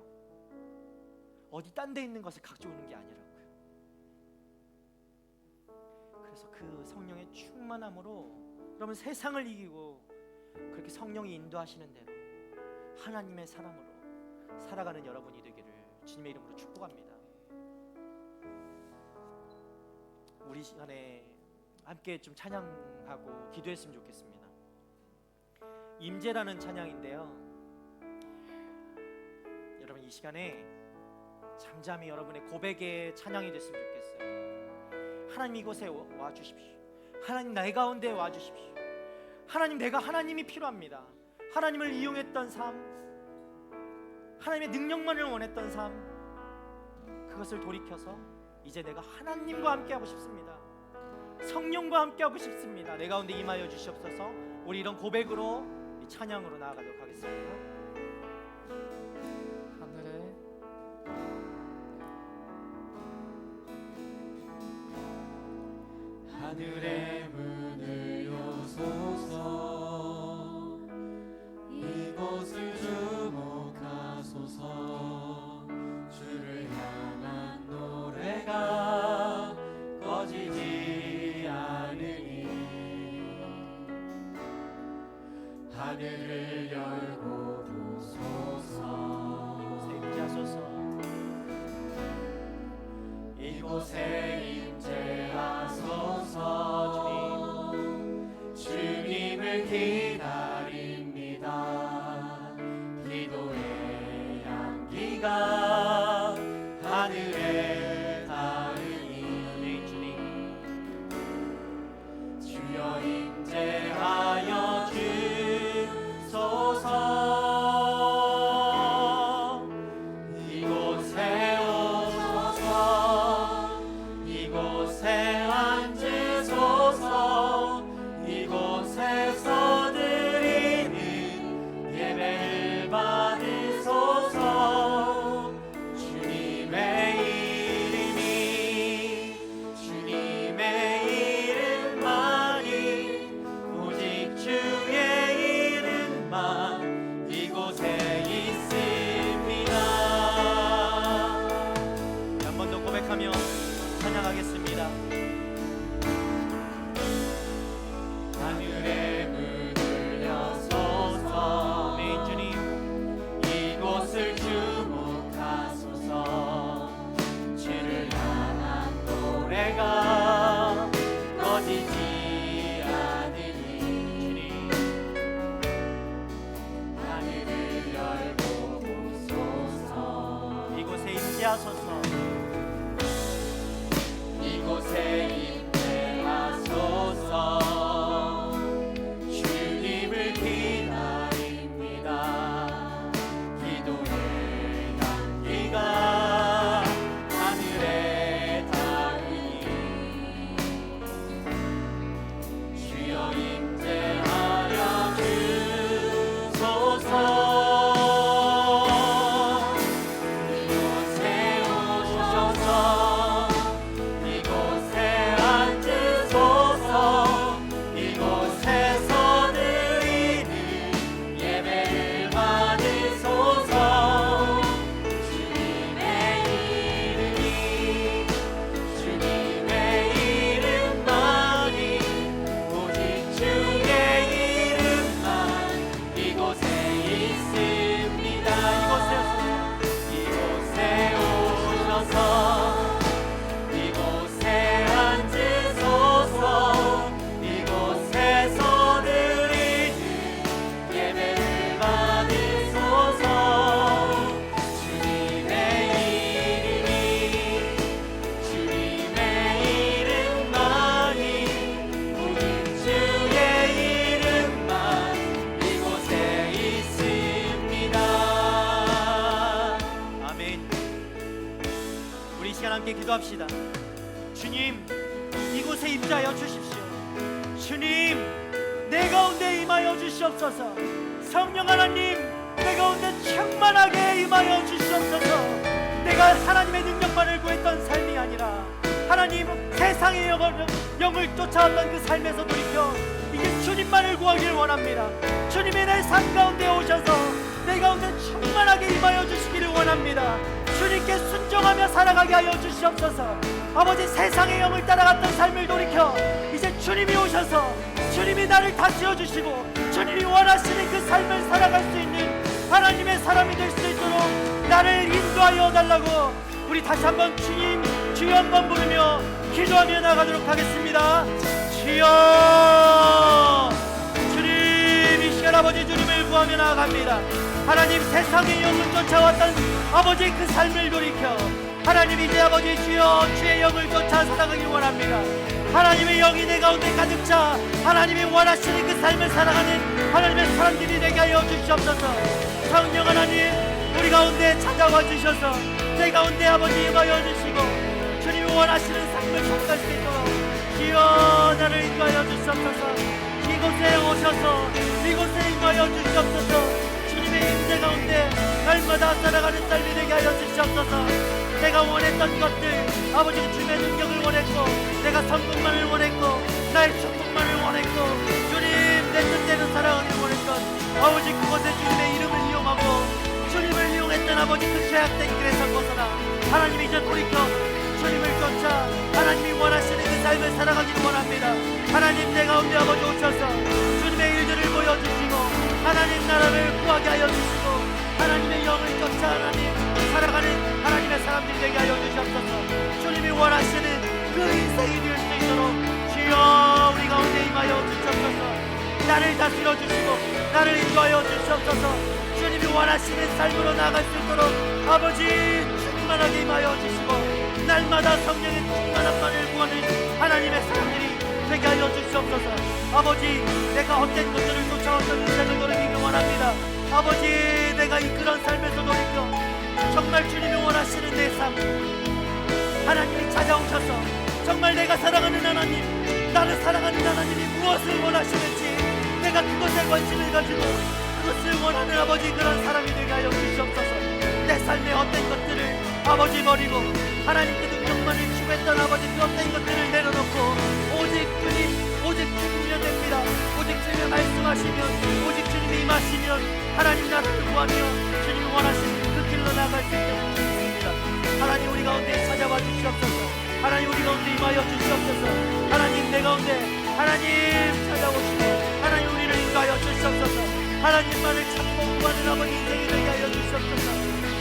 어디 딴 데 있는 것을 가져오는 게 아니라고요. 그래서 그 성령의 충만함으로 여러분 세상을 이기고 그렇게 성령이 인도하시는 대로 하나님의 사람으로 살아가는 여러분이 되기를 주님의 이름으로 축복합니다. 우리 시간에 함께 좀 찬양하고 기도했으면 좋겠습니다. 임재라는 찬양인데요, 여러분 이 시간에 잠잠히 여러분의 고백의 찬양이 됐으면 좋겠어요. 하나님 이곳에 와 주십시오. 하나님 나의 가운데 와 주십시오. 하나님 내가 하나님이 필요합니다. 하나님을 이용했던 삶, 하나님의 능력만을 원했던 삶, 그것을 돌이켜서 이제 내가 하나님과 함께하고 싶습니다. 성령과 함께하고 싶습니다. 내 가운데 임하여 주시옵소서. 우리 이런 고백으로 이 찬양으로 나아가도록 하겠습니다. 하늘의 문을 여소서. 이곳을 주목하소서. 주를 향한 노래가 꺼지지 않으니 하늘을 열고 보소서. 이곳에 임재하소서. 주님을 기다립니다. 기도의 향기가 하늘에 닿으니 주여 임재하여 주소서. 이곳에 오소서. 이곳에 앉으소서. 이곳에서 드리는 예배를 받으소서. 주님의 이름이 주님의 이름만이 오직 주의 이름만 이곳에 있습니다. 한 번 더 고백하며 찬양하겠습니다. 하늘의 문을 여소서. 아멘. 주님 이곳을 주목하소서. 주를 향한 노래가 꺼지지 않으니 주님 하늘을 열고 보소서. 이곳에 임재하소서. 이곳에 임재하소서. 주님을 기다립니다. 기도의 향기가 하늘에 닿으니 주여 임재하여 주소서. 이곳에 오셔서 이곳에 앉으소서. 이곳에서 드리는 예배를 받으소서. 주님의 이름이 주님의 이름만이 오직 주의 이름만 이곳에 있습니다. 이곳에 오셔서 이곳에 앉으소서. 이곳에서 드리는 예배를 받으소서. 주님의 이름이 주님의 이름만이 오직 주의 이름만 이곳에 있습니다. 아멘. 우리 이 시간 함께 기도합시다. 주님 이곳에 임재하여 주십시오. 주님 내 가운데 임하여 주시옵소서. 성령 하나님 내 가운데 충만하게 임하여 주시옵소서. 내가 하나님의 능력만을 구했던 삶이 아니라 하나님 세상의 영을 쫓아왔던 그 삶에서 돌이켜 이제 주님만을 구하길 원합니다. 주님이 내 삶 가운데 오셔서 내 가운데 충만하게 임하여 주시기를 원합니다. 주님께 순종하며 살아가게 하여 주시옵소서. 아버지, 세상의 영을 따라갔던 삶을 돌이켜 이제 주님이 오셔서 주님이 나를 다스려 주시고 주님이 원하시는 그 삶을 살아갈 수 있는 하나님의 사람이 될 수 있도록 나를 인도하여 달라고 우리 다시 한번 주님 주여 한번 부르며 기도하며 나가도록 하겠습니다. 주여, 주님, 이 시간 아버지 주님을 구하며 나아갑니다. 하나님, 세상의 영을 쫓아왔던 아버지 그 삶을 돌이켜 하나님 이제 아버지 주여 주의 영을 쫓아 살아가길 원합니다. 하나님의 영이 내 가운데 가득 차 하나님이 원하시는 그 삶을 살아가는 하나님의 사람들이 되게 하여 주시옵소서. 성령 하나님, 우리 가운데 찾아와 주셔서 내 가운데 아버지 임하여 주시고 주님이 원하시는 삶을 살아갈 수 있도록 주여 나를 인도하여 주시옵소서. 이곳에 오셔서 이곳에 임하여 주시옵소서. 주님의 임재 가운데 날마다 살아가는 삶이 되게 하여 주시옵소서. 내가 원했던 것들, 아버지 주님의 능력을 원했고 내가 성공만을 원했고 나의 축복만을 원했고 주님 내 뜻대로 살아가길 원했던 아버지 그곳에 주님의 이름을 이용하고 주님을 이용했던 아버지 그 죄악된 길에서 벗어나 하나님 이제 돌이켜 주님을 쫓아 하나님이 원하시는 그 삶을 살아가기를 원합니다. 하나님 내 가운데 아버지 오셔서 주님의 일들을 보여주시고 하나님 나라를 구하게 하여 주시고 하나님의 영을 쫓아 하나님 살아가는 하나님의 사람들이 되게 하여 주시옵소서. 주님이 원하시는 그 인생이 될 수 있도록 주여 우리 가운데 임하여 주시옵소서. 나를 다스려 주시고 나를 인도하여 주시옵소서. 주님이 원하시는 삶으로 나아갈 수 있도록 아버지 충만하게 임하여 주시고 날마다 성령의 충만함만을 구하는 하나님의 사람들이 되게 하여 주시옵소서. 아버지, 내가 헛된 것들을 쫓아왔던 인생을 돌이키기 원합니다. 아버지, 내가 이 그런 삶에서 돌이켜 정말 주님이 원하시는 내 삶 하나님이 찾아오셔서 정말 내가 사랑하는 하나님, 나를 사랑하는 하나님이 무엇을 원하시는지 내가 그것에 관심을 가지고 그것을 원하는 아버지 그런 사람이 되게 하여 주시옵소서. 내 삶의 헛된 것들을 아버지 버리고 하나님 그 능력만을 추구했던 아버지 그 헛된 것들을 내려놓고 오직 주님이면 됩니다. 오직 주님이 말씀하시면 오직 주님이 임하시면 하나님 나라를 구하며 주님이 원하시는 그 길로 나아갈 수 있도록 주십니다. 하나님 우리 가운데 찾아와 주시옵소서. 하나님 우리 가운데 임하여 주시옵소서. 하나님 내 가운데 하나님 찾아오시고 하나님 우리를 인도하여 주시옵소서. 하나님만을 찾고 구하는 아버지 인생이 되게 하여 주시옵소서.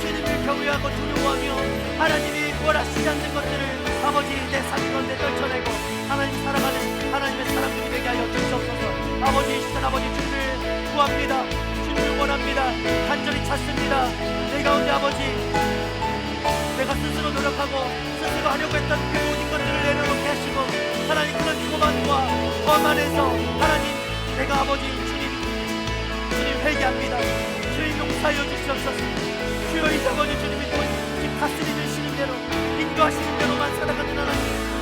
주님을 경외하고 두려워하며 하나님이 원하시지 않는 것들을 아버지 내 삶 가운데 떨쳐내고 하나님 살아가는 하나님의 사람들이 되게 하여 주시옵소서. 아버지 이 시간 아버지 주님을 구합니다. 주님을 원합니다. 간절히 찾습니다. 내 가운데 아버지 내가 스스로 노력하고 스스로 하려고 했던 그 모든 것들을 내려놓게 하시고 하나님 그런 교만과 거만에서 하나님 내가 아버지 주님 회개합니다. 주님 용서하여 주시옵소서. 주여 이 아버지 주님이 집 가슴이 주시는 대로 인도하시는 대로만 살아가는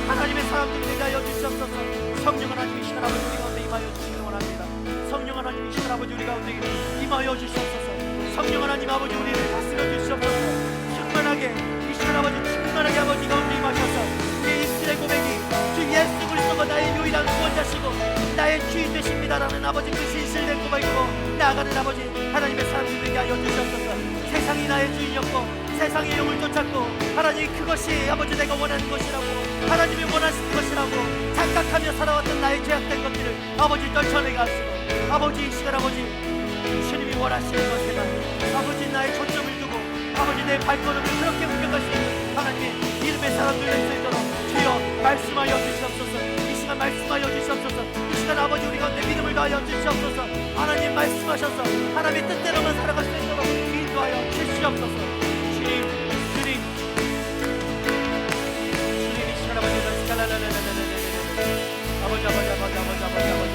하나님의 사람들이 되게 하여 주시옵소서. 성령 하나님 이 시간 아버지 우리 가운데 임하여 주시기 원합니다. 성령 하나님 이 시간 아버지 우리 가운데 임하여 주시옵소서. 성령 하나님 아버지 우리를 다스려 주시옵소서. 충만하게 이 시간 아버지 충만하게 아버지 가운데 임하셔서 우리 입술의 고백이 주 예수 그리스도가 나의 유일한 구원자시고 나의 주인 되십니다라는 아버지 그 신실된 고백으로 나아가는 아버지 하나님의 사람들에게 하여 주시옵소서. 세상이 나의 주인이었고 세상의 영을 쫓았고 하나님 그것이 아버지 내가 원하는 것이라고 하나님이 원하시는 것이라고 착각하며 살아왔던 나의 죄악된 것들을 아버지 떨쳐내게 하시고 아버지 이 시간 아버지 주님이 원하시는 것에만 아버지 나의 초점을 두고 아버지 내 발걸음을 그렇게 옮겨갈 수 있는 하나님의 이름의 사람들 될 수 있도록 주여 말씀하여 주시옵소서. 이 시간 말씀하여 주시옵소서. 이 시간 아버지 우리 가운데 믿음을 다하여 주시옵소서. 하나님 말씀하셔서 하나님의 뜻대로만 살아갈 수 있도록 인도하여 주시옵소서. 주님 이 시간 아버지 아버지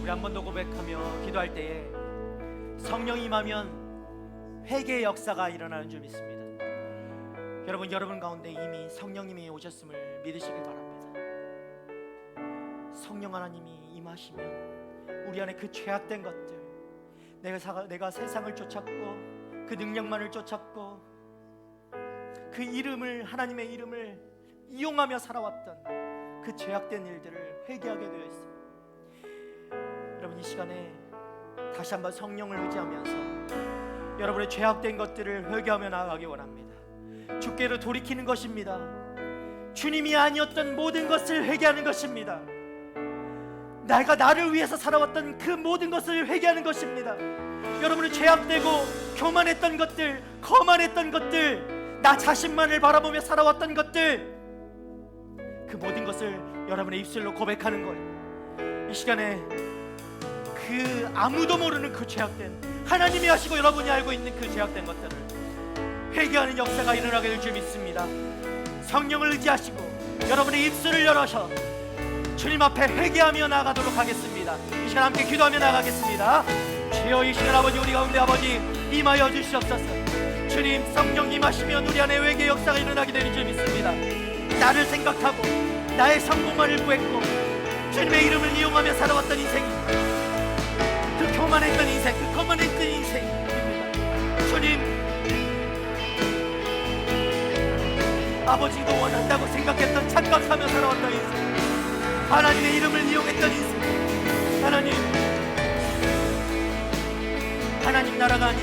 한 번 더 고백하며 기도할 때에 성령이 임하면 회개의 역사가 일어나는 줄 믿습니다. 여러분 가운데 이미 성령님이 오셨음을 믿으시길 바랍니다. 성령 하나님이 임하시면 우리 안에 그 죄악된 것들, 내가 세상을 쫓았고 그 능력만을 쫓았고 그 이름을, 하나님의 이름을 이용하며 살아왔던 그 죄악된 일들을 회개하게 되어 있습니다. 여러분 이 시간에 다시 한번 성령을 의지하면서 여러분의 죄악된 것들을 회개하며 나아가기 원합니다. 주께로 돌이키는 것입니다. 주님이 아니었던 모든 것을 회개하는 것입니다. 내가 나를 위해서 살아왔던 그 모든 것을 회개하는 것입니다. 여러분은 죄악되고 교만했던 것들, 거만했던 것들, 나 자신만을 바라보며 살아왔던 것들, 그 모든 것을 여러분의 입술로 고백하는 거예요. 이 시간에 그 아무도 모르는 그 죄악된, 하나님이 하시고 여러분이 알고 있는 그 죄악된 것들을 회개하는 역사가 일어나게 될 줄 믿습니다. 성령을 의지하시고 여러분의 입술을 열어서 주님 앞에 회개하며 나아가도록 하겠습니다. 이 시간 함께 기도하며 나아가겠습니다. 주여, 이 시간 아버지, 우리 가운데 아버지 임하여 주시옵소서. 주님, 성령 임하시면 우리 안에 회개 역사가 일어나게 되는 줄 믿습니다. 나를 생각하고 나의 성공만을 구했고 주님의 이름을 이용하며 살아왔던 인생입니다. 그 교만했던 인생, 그 거만했던 인생입니다. 주님, 아버지도 원한다고 생각했던, 착각하며 살아왔던 인생, 하나님의 이름을 이용했던 인생, 하나님 나라가 아닌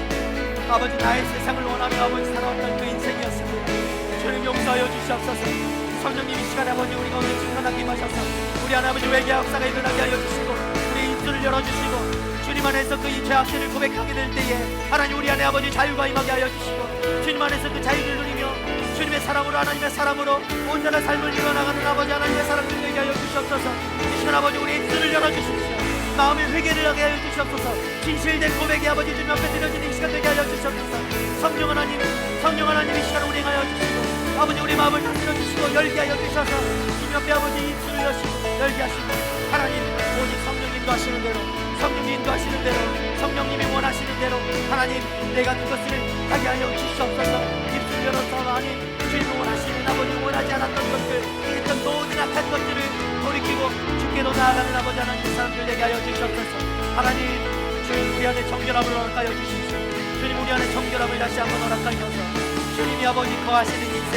아버지 나의 세상을 원하며 아버지 살아왔던 그 인생이었습니다. 주님 용서하여 주시옵소서. 성령님 이 시간에 아버지 우리 가운데 충만하게 임하셔서 우리 하나님 아버지 회개 역사가 일어나게 하여 주시고 우리 입술을 열어주시고 주님 안에서 그 죄악들을 고백하게 될 때에 하나님 우리 안에 아버지 자유가 임하게 하여 주시고 주님 안에서 그 자유를 누리며 주님의 사랑으로, 하나님의 사랑으로 온전한 삶을 이뤄나가는 아버지 하나님의 사랑을 되게 하여 주시옵소서. 이 시간 아버지 우리 입술을 열어주십시오. 마음의 회개를 하게 하여 주시옵소서. 진실된 고백이 아버지 주님 앞에 드려지는 이 시간 되게 하여 주시옵소서. 성령 하나님 이 시간을 운행하여 주시고 아버지 우리 마음을 다스려 주시고 열게 하여 주셔서 주님 앞에 아버지 입술을 여시고 열게 하시고 하나님 오직 성령 인도하시는 대로, 성령이 인도하시는 대로, 성령님이 원하시는 대로 하나님 내가 그것을 하게 하여 주시옵소서. 입술 열어서 하나님 주님 원하시는 아버지 원하지 않았던 것들, 했던 모든 악한 것들을 돌이키고 주께로 나아가는 아버지 하나님 사람들 되게 하여 주시옵소서. 하나님 주님 우리 안에 정결함을 허락하여 주십시오. 주님 우리 안에 정결함을 다시 한번 허락하셔서 주님이 아버지 거하시는 인생,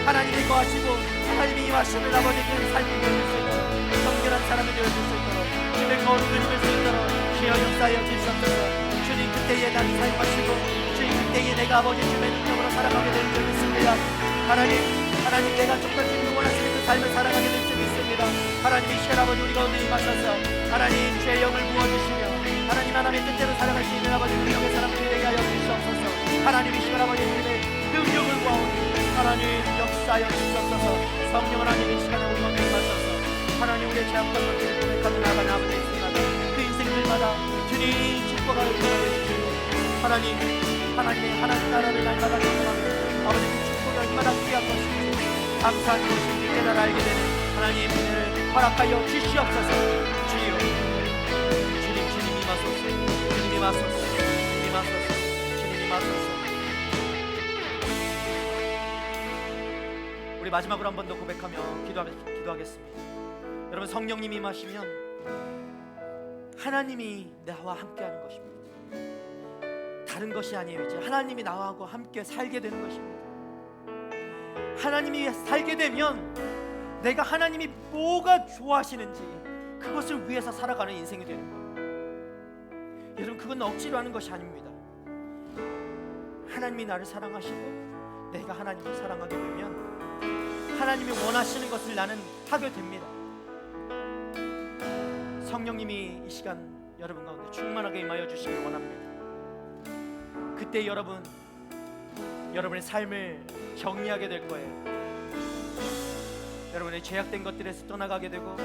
하나님이 거하시고 하나님이 임하시는 아버지 그 삶이 되어줄 수 있도록 정결한 사람이 되어줄 수 있도록 주님의 거룩을 입을 수 있도록 주여 역사하여 주시옵소서. 주님 그때에 나를 사용하시고 주님 그때에 내가 아버지 주님의 능력으로 살아가게 될 줄 믿습니다. 하나님 내가 정말 주님 원하시는 그 삶을 살아가게 될 줄 믿습니다. 하나님 이 시간 아버지 우리 가운데 임하셔서 하나님 주의 영을 부어주시며 하나님의 뜻대로 살아갈 수 있는 아버지 그 영의 사람들이 되게 하여 주시옵소서. 하나님 이 시간 아버지 주님의 능력을 구하오니 하나님 역사하여 주시옵소서. 성령 하나님 이 시간에 우리 가운데 임하셔서 하나님 우리의 죄악과 것들을 고백하며 나아가는 아버지 있습니다. 그 인생들마다 주님 축복하여 주시고 하나님의 하나님 나라를 날마다 경험하며 아버지 그 축복이 얼마나 귀한 것인지 감사한 것인지 깨달아 알게 되는 하나님의 은혜를 허락하여 주시옵소서. 주여 주님 임하소서. 주님 임하소서. 주님 임하소서. 주님 임하소서. 우리 마지막으로 한 번 더 고백하며 기도하겠습니다. 여러분 성령님이 임하시면 하나님이 나와 함께하는 것입니다. 다른 것이 아니에요. 이제 하나님이 나와 함께 살게 되는 것입니다. 하나님이 살게 되면 내가 하나님이 뭐가 좋아하시는지 그것을 위해서 살아가는 인생이 되는 거예요. 여러분 그건 억지로 하는 것이 아닙니다. 하나님이 나를 사랑하시고 내가 하나님을 사랑하게 되면 하나님이 원하시는 것을 나는 하게 됩니다. 성령님이 이 시간 여러분 가운데 충만하게 임하여 주시길 원합니다. 그때 여러분의 삶을 정리하게 될 거예요. 여러분의 죄악된 것들에서 떠나가게 되고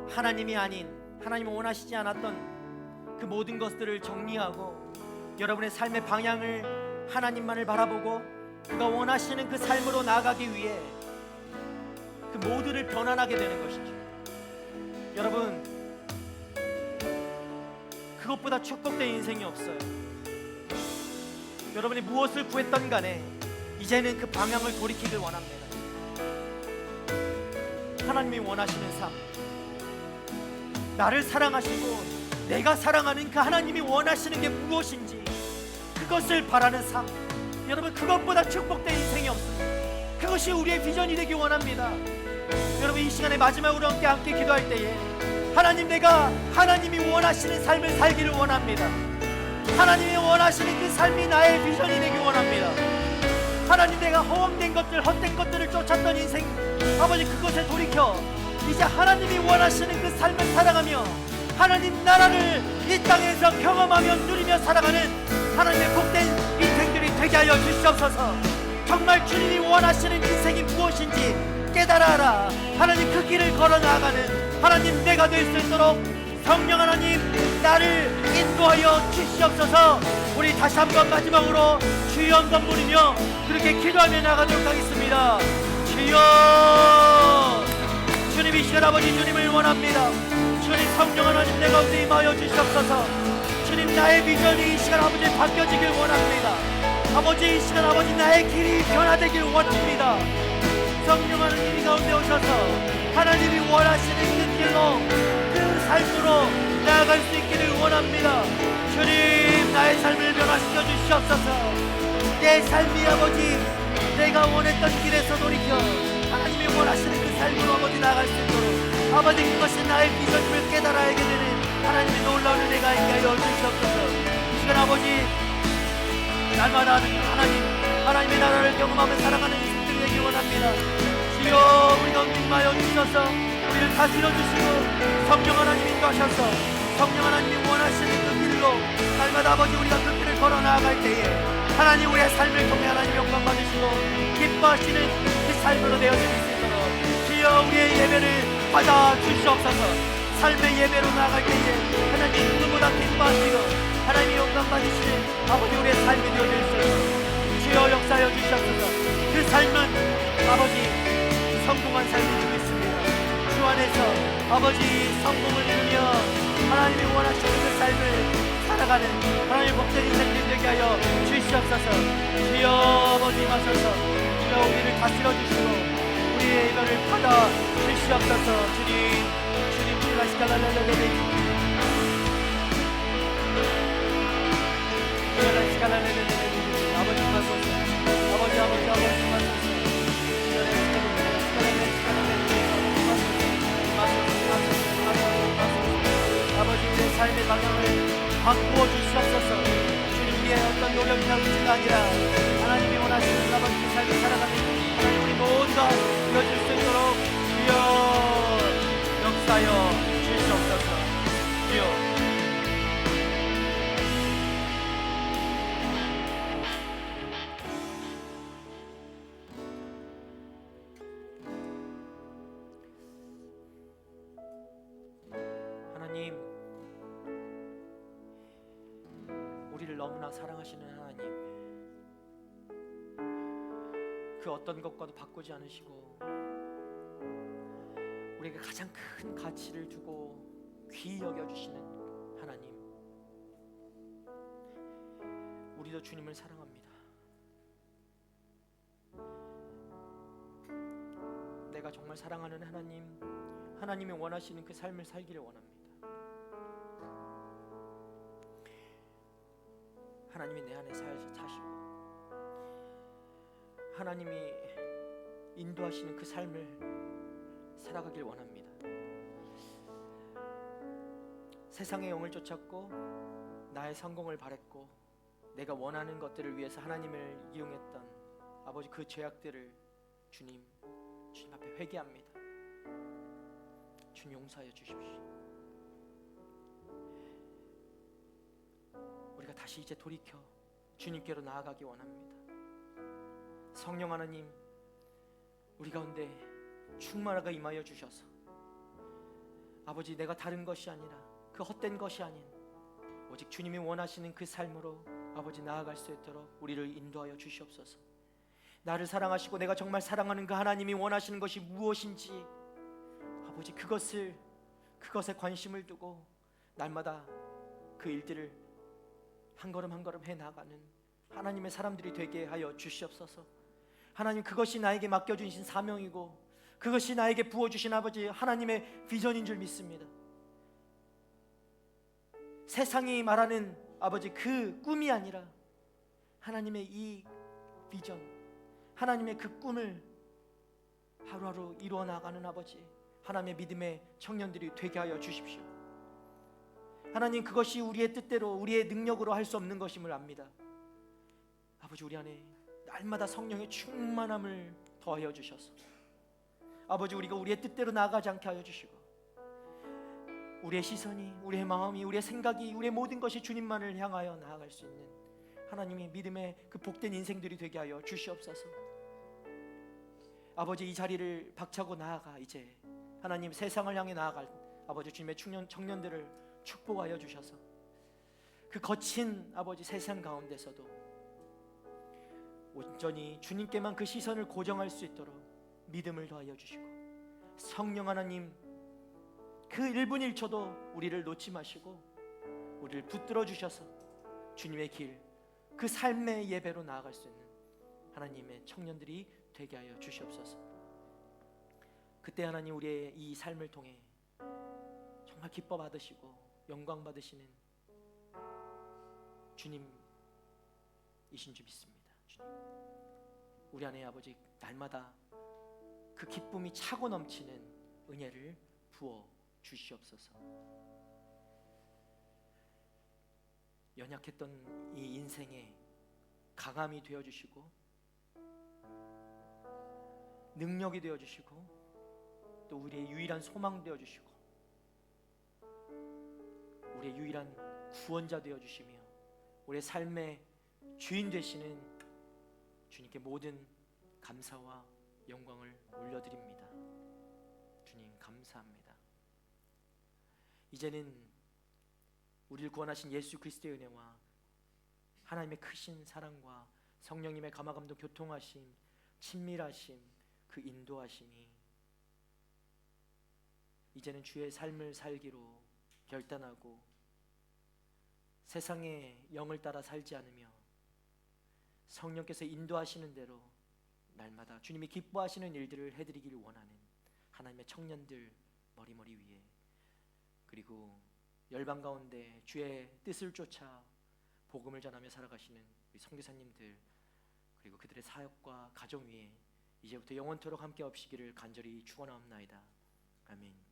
하나님이 아닌, 하나님이 원하시지 않았던 그 모든 것들을 정리하고 여러분의 삶의 방향을 하나님만을 바라보고 그가 원하시는 그 삶으로 나아가기 위해 그 모두를 변환하게 되는 것이죠. 여러분 그것보다 축복된 인생이 없어요. 여러분이 무엇을 구했던 간에 이제는 그 방향을 돌이키길 원합니다. 하나님이 원하시는 삶, 나를 사랑하시고 내가 사랑하는 그 하나님이 원하시는 게 무엇인지 그것을 바라는 삶, 여러분 그것보다 축복된 인생이 없습니다. 그것이 우리의 비전이 되기 원합니다. 여러분 이 시간에 마지막으로 함께 기도할 때에 하나님, 내가 하나님이 원하시는 삶을 살기를 원합니다. 하나님이 원하시는 그 삶이 나의 비전이 되기 원합니다. 하나님, 내가 허황된 것들, 헛된 것들을 쫓았던 인생, 아버지 그것에 돌이켜 이제 하나님이 원하시는 그 삶을 살아가며 하나님 나라를 이 땅에서 경험하며 누리며 살아가는 하나님의 복된 인생들이 되게 하여 주시옵소서. 정말 주님이 원하시는 인생이 무엇인지 깨달아라. 하나님 그 길을 걸어 나아가는 하나님 내가 될 수 있도록 성령 하나님 나를 인도하여 주시옵소서. 우리 다시 한번 마지막으로 주여 한번 부르며 그렇게 기도하며 나가도록 하겠습니다. 주여, 주님 이 시간 아버지 주님을 원합니다. 주님 성령 하나님 내 가운데 임하여 주시옵소서. 주님 나의 비전이 이 시간 아버지 바뀌어지길 원합니다. 아버지 이 시간 아버지 나의 길이 변화되길 원합니다. 성령 하나님 이 가운데 오셔서 하나님이 원하시는 그 길로 그 삶으로 나아갈 수 있기를 원합니다. 주님 나의 삶을 변화시켜 주시옵소서. 내 삶이 아버지 내가 원했던 길에서 돌이켜 하나님이 원하시는 그 삶으로 아버지 나아갈 수 있도록 아버지 그것이 나의 비전임을 깨달아 알게 되는 하나님의 놀라운 은혜가 있게 하여 주시옵소서. 이 시간 아버지 날마다 하나님의 나라를 경험하며 살아가는 인생들이 되기 원합니다. 주여 우리 가운데 임하여 주셔서 우리를 다스려 주시고 성령 하나님 인도하셔서 성령 하나님이 원하시는 그 길로 날마다 아버지 우리가 그 길을 걸어 나아갈 때에 하나님 우리의 삶을 통해 하나님 영광 받으시고 기뻐하시는 그 삶으로 되어질 수 있도록 주여 우리의 예배를 받아 주시옵소서. 삶의 예배로 나아갈 때에 하나님 누구보다 기뻐하시고 하나님이 영광 받으시는 아버지 우리의 삶이 되어질 수 있도록 주여 역사하여 주시옵소서. 그 삶은 아버지 성공한 삶이 되고 있습니다. 주 안에서 아버지 성공을 이루며 하나님이 원하시는 그 삶을 살아가는 하나님의 복된 인생들이 되게 하여 주시옵소서. 주여 아버지 임하셔서 주여 우리를 다스려 주시고 우리의 예배를 받아 주시옵소서. 주님 아버지 임하소서. 아버지 임하소서. 아버지 우리의 삶의 방향을 바꾸어 주시옵소서. 주님의 어떤 노력이나 의지가 아니라 하나님이 원하시는 아버지 그 삶을 살아가는 하나님 우리 모두가 이뤄질 수 있도록 주여 역사하여 주시옵소서. 주여 하나님, 우리를 너무나 사랑하시는 하나님, 그 어떤 것과도 바꾸지 않으시고 우리에게 가장 큰 가치를 두고 귀히 여겨주시는 하나님, 우리도 주님을 사랑합니다. 내가 정말 사랑하는 하나님, 하나님이 원하시는 그 삶을 살기를 원합니다. 하나님이 내 안에 사시고 하나님이 인도하시는 그 삶을 살아가길 원합니다. 세상의 영을 쫓았고 나의 성공을 바랬고 내가 원하는 것들을 위해서 하나님을 이용했던 아버지 그 죄악들을 주님 앞에 회개합니다. 주님 용서하여 주십시오. 우리가 다시 이제 돌이켜 주님께로 나아가기 원합니다. 성령 하나님, 우리 가운데 충만하게 임하여 주셔서 아버지 내가 다른 것이 아니라 그 헛된 것이 아닌 오직 주님이 원하시는 그 삶으로 아버지 나아갈 수 있도록 우리를 인도하여 주시옵소서. 나를 사랑하시고 내가 정말 사랑하는 그 하나님이 원하시는 것이 무엇인지 아버지 그것에 관심을 두고 날마다 그 일들을 한 걸음 한 걸음 해나가는 하나님의 사람들이 되게 하여 주시옵소서. 하나님, 그것이 나에게 맡겨주신 사명이고 그것이 나에게 부어주신 아버지 하나님의 비전인 줄 믿습니다. 세상이 말하는 아버지 그 꿈이 아니라 하나님의 이 비전, 하나님의 그 꿈을 하루하루 이루어 나가는 아버지 하나님의 믿음의 청년들이 되게 하여 주십시오. 하나님, 그것이 우리의 뜻대로 우리의 능력으로 할 수 없는 것임을 압니다. 아버지, 우리 안에 날마다 성령의 충만함을 더하여 주셔서 아버지 우리가 우리의 뜻대로 나아가지 않게 하여 주시고 우리의 시선이, 우리의 마음이, 우리의 생각이, 우리의 모든 것이 주님만을 향하여 나아갈 수 있는 하나님의 믿음의 그 복된 인생들이 되게 하여 주시옵소서. 아버지, 이 자리를 박차고 나아가 이제 하나님 세상을 향해 나아갈 아버지 주님의 청년들을 축복하여 주셔서 그 거친 아버지 세상 가운데서도 온전히 주님께만 그 시선을 고정할 수 있도록 믿음을 더하여 주시고 성령 하나님 그 1분 1초도 우리를 놓지 마시고 우리를 붙들어 주셔서 주님의 길, 그 삶의 예배로 나아갈 수 있는 하나님의 청년들이 되게 하여 주시옵소서. 그때 하나님 우리의 이 삶을 통해 정말 기뻐 받으시고 영광 받으시는 주님이신 줄 믿습니다. 주님, 우리 안에 아버지 날마다 그 기쁨이 차고 넘치는 은혜를 부어 주시옵소서. 연약했던 이 인생에 강함이 되어 주시고 능력이 되어 주시고 또 우리의 유일한 소망 되어 주시고 우리의 유일한 구원자 되어 주시며 우리의 삶의 주인 되시는 주님께 모든 감사와 영광을 올려드립니다. 주님 감사합니다. 이제는 우리를 구원하신 예수 그리스도의 은혜와 하나님의 크신 사랑과 성령님의 감화감동 교통하심, 친밀하심, 그 인도하심이 이제는 주의 삶을 살기로 결단하고 세상의 영을 따라 살지 않으며 성령께서 인도하시는 대로 날마다 주님이 기뻐하시는 일들을 해드리기를 원하는 하나님의 청년들 머리머리 위에, 그리고 열방 가운데 주의 뜻을 쫓아 복음을 전하며 살아가시는 우리 선교사님들, 그리고 그들의 사역과 가정 위에 이제부터 영원토록 함께 없시기를 간절히 축원하옵나이다. 아멘.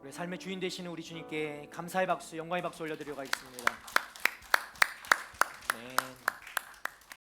우리 삶의 주인 되시는 우리 주님께 감사의 박수, 영광의 박수 올려드리러 가겠습니다.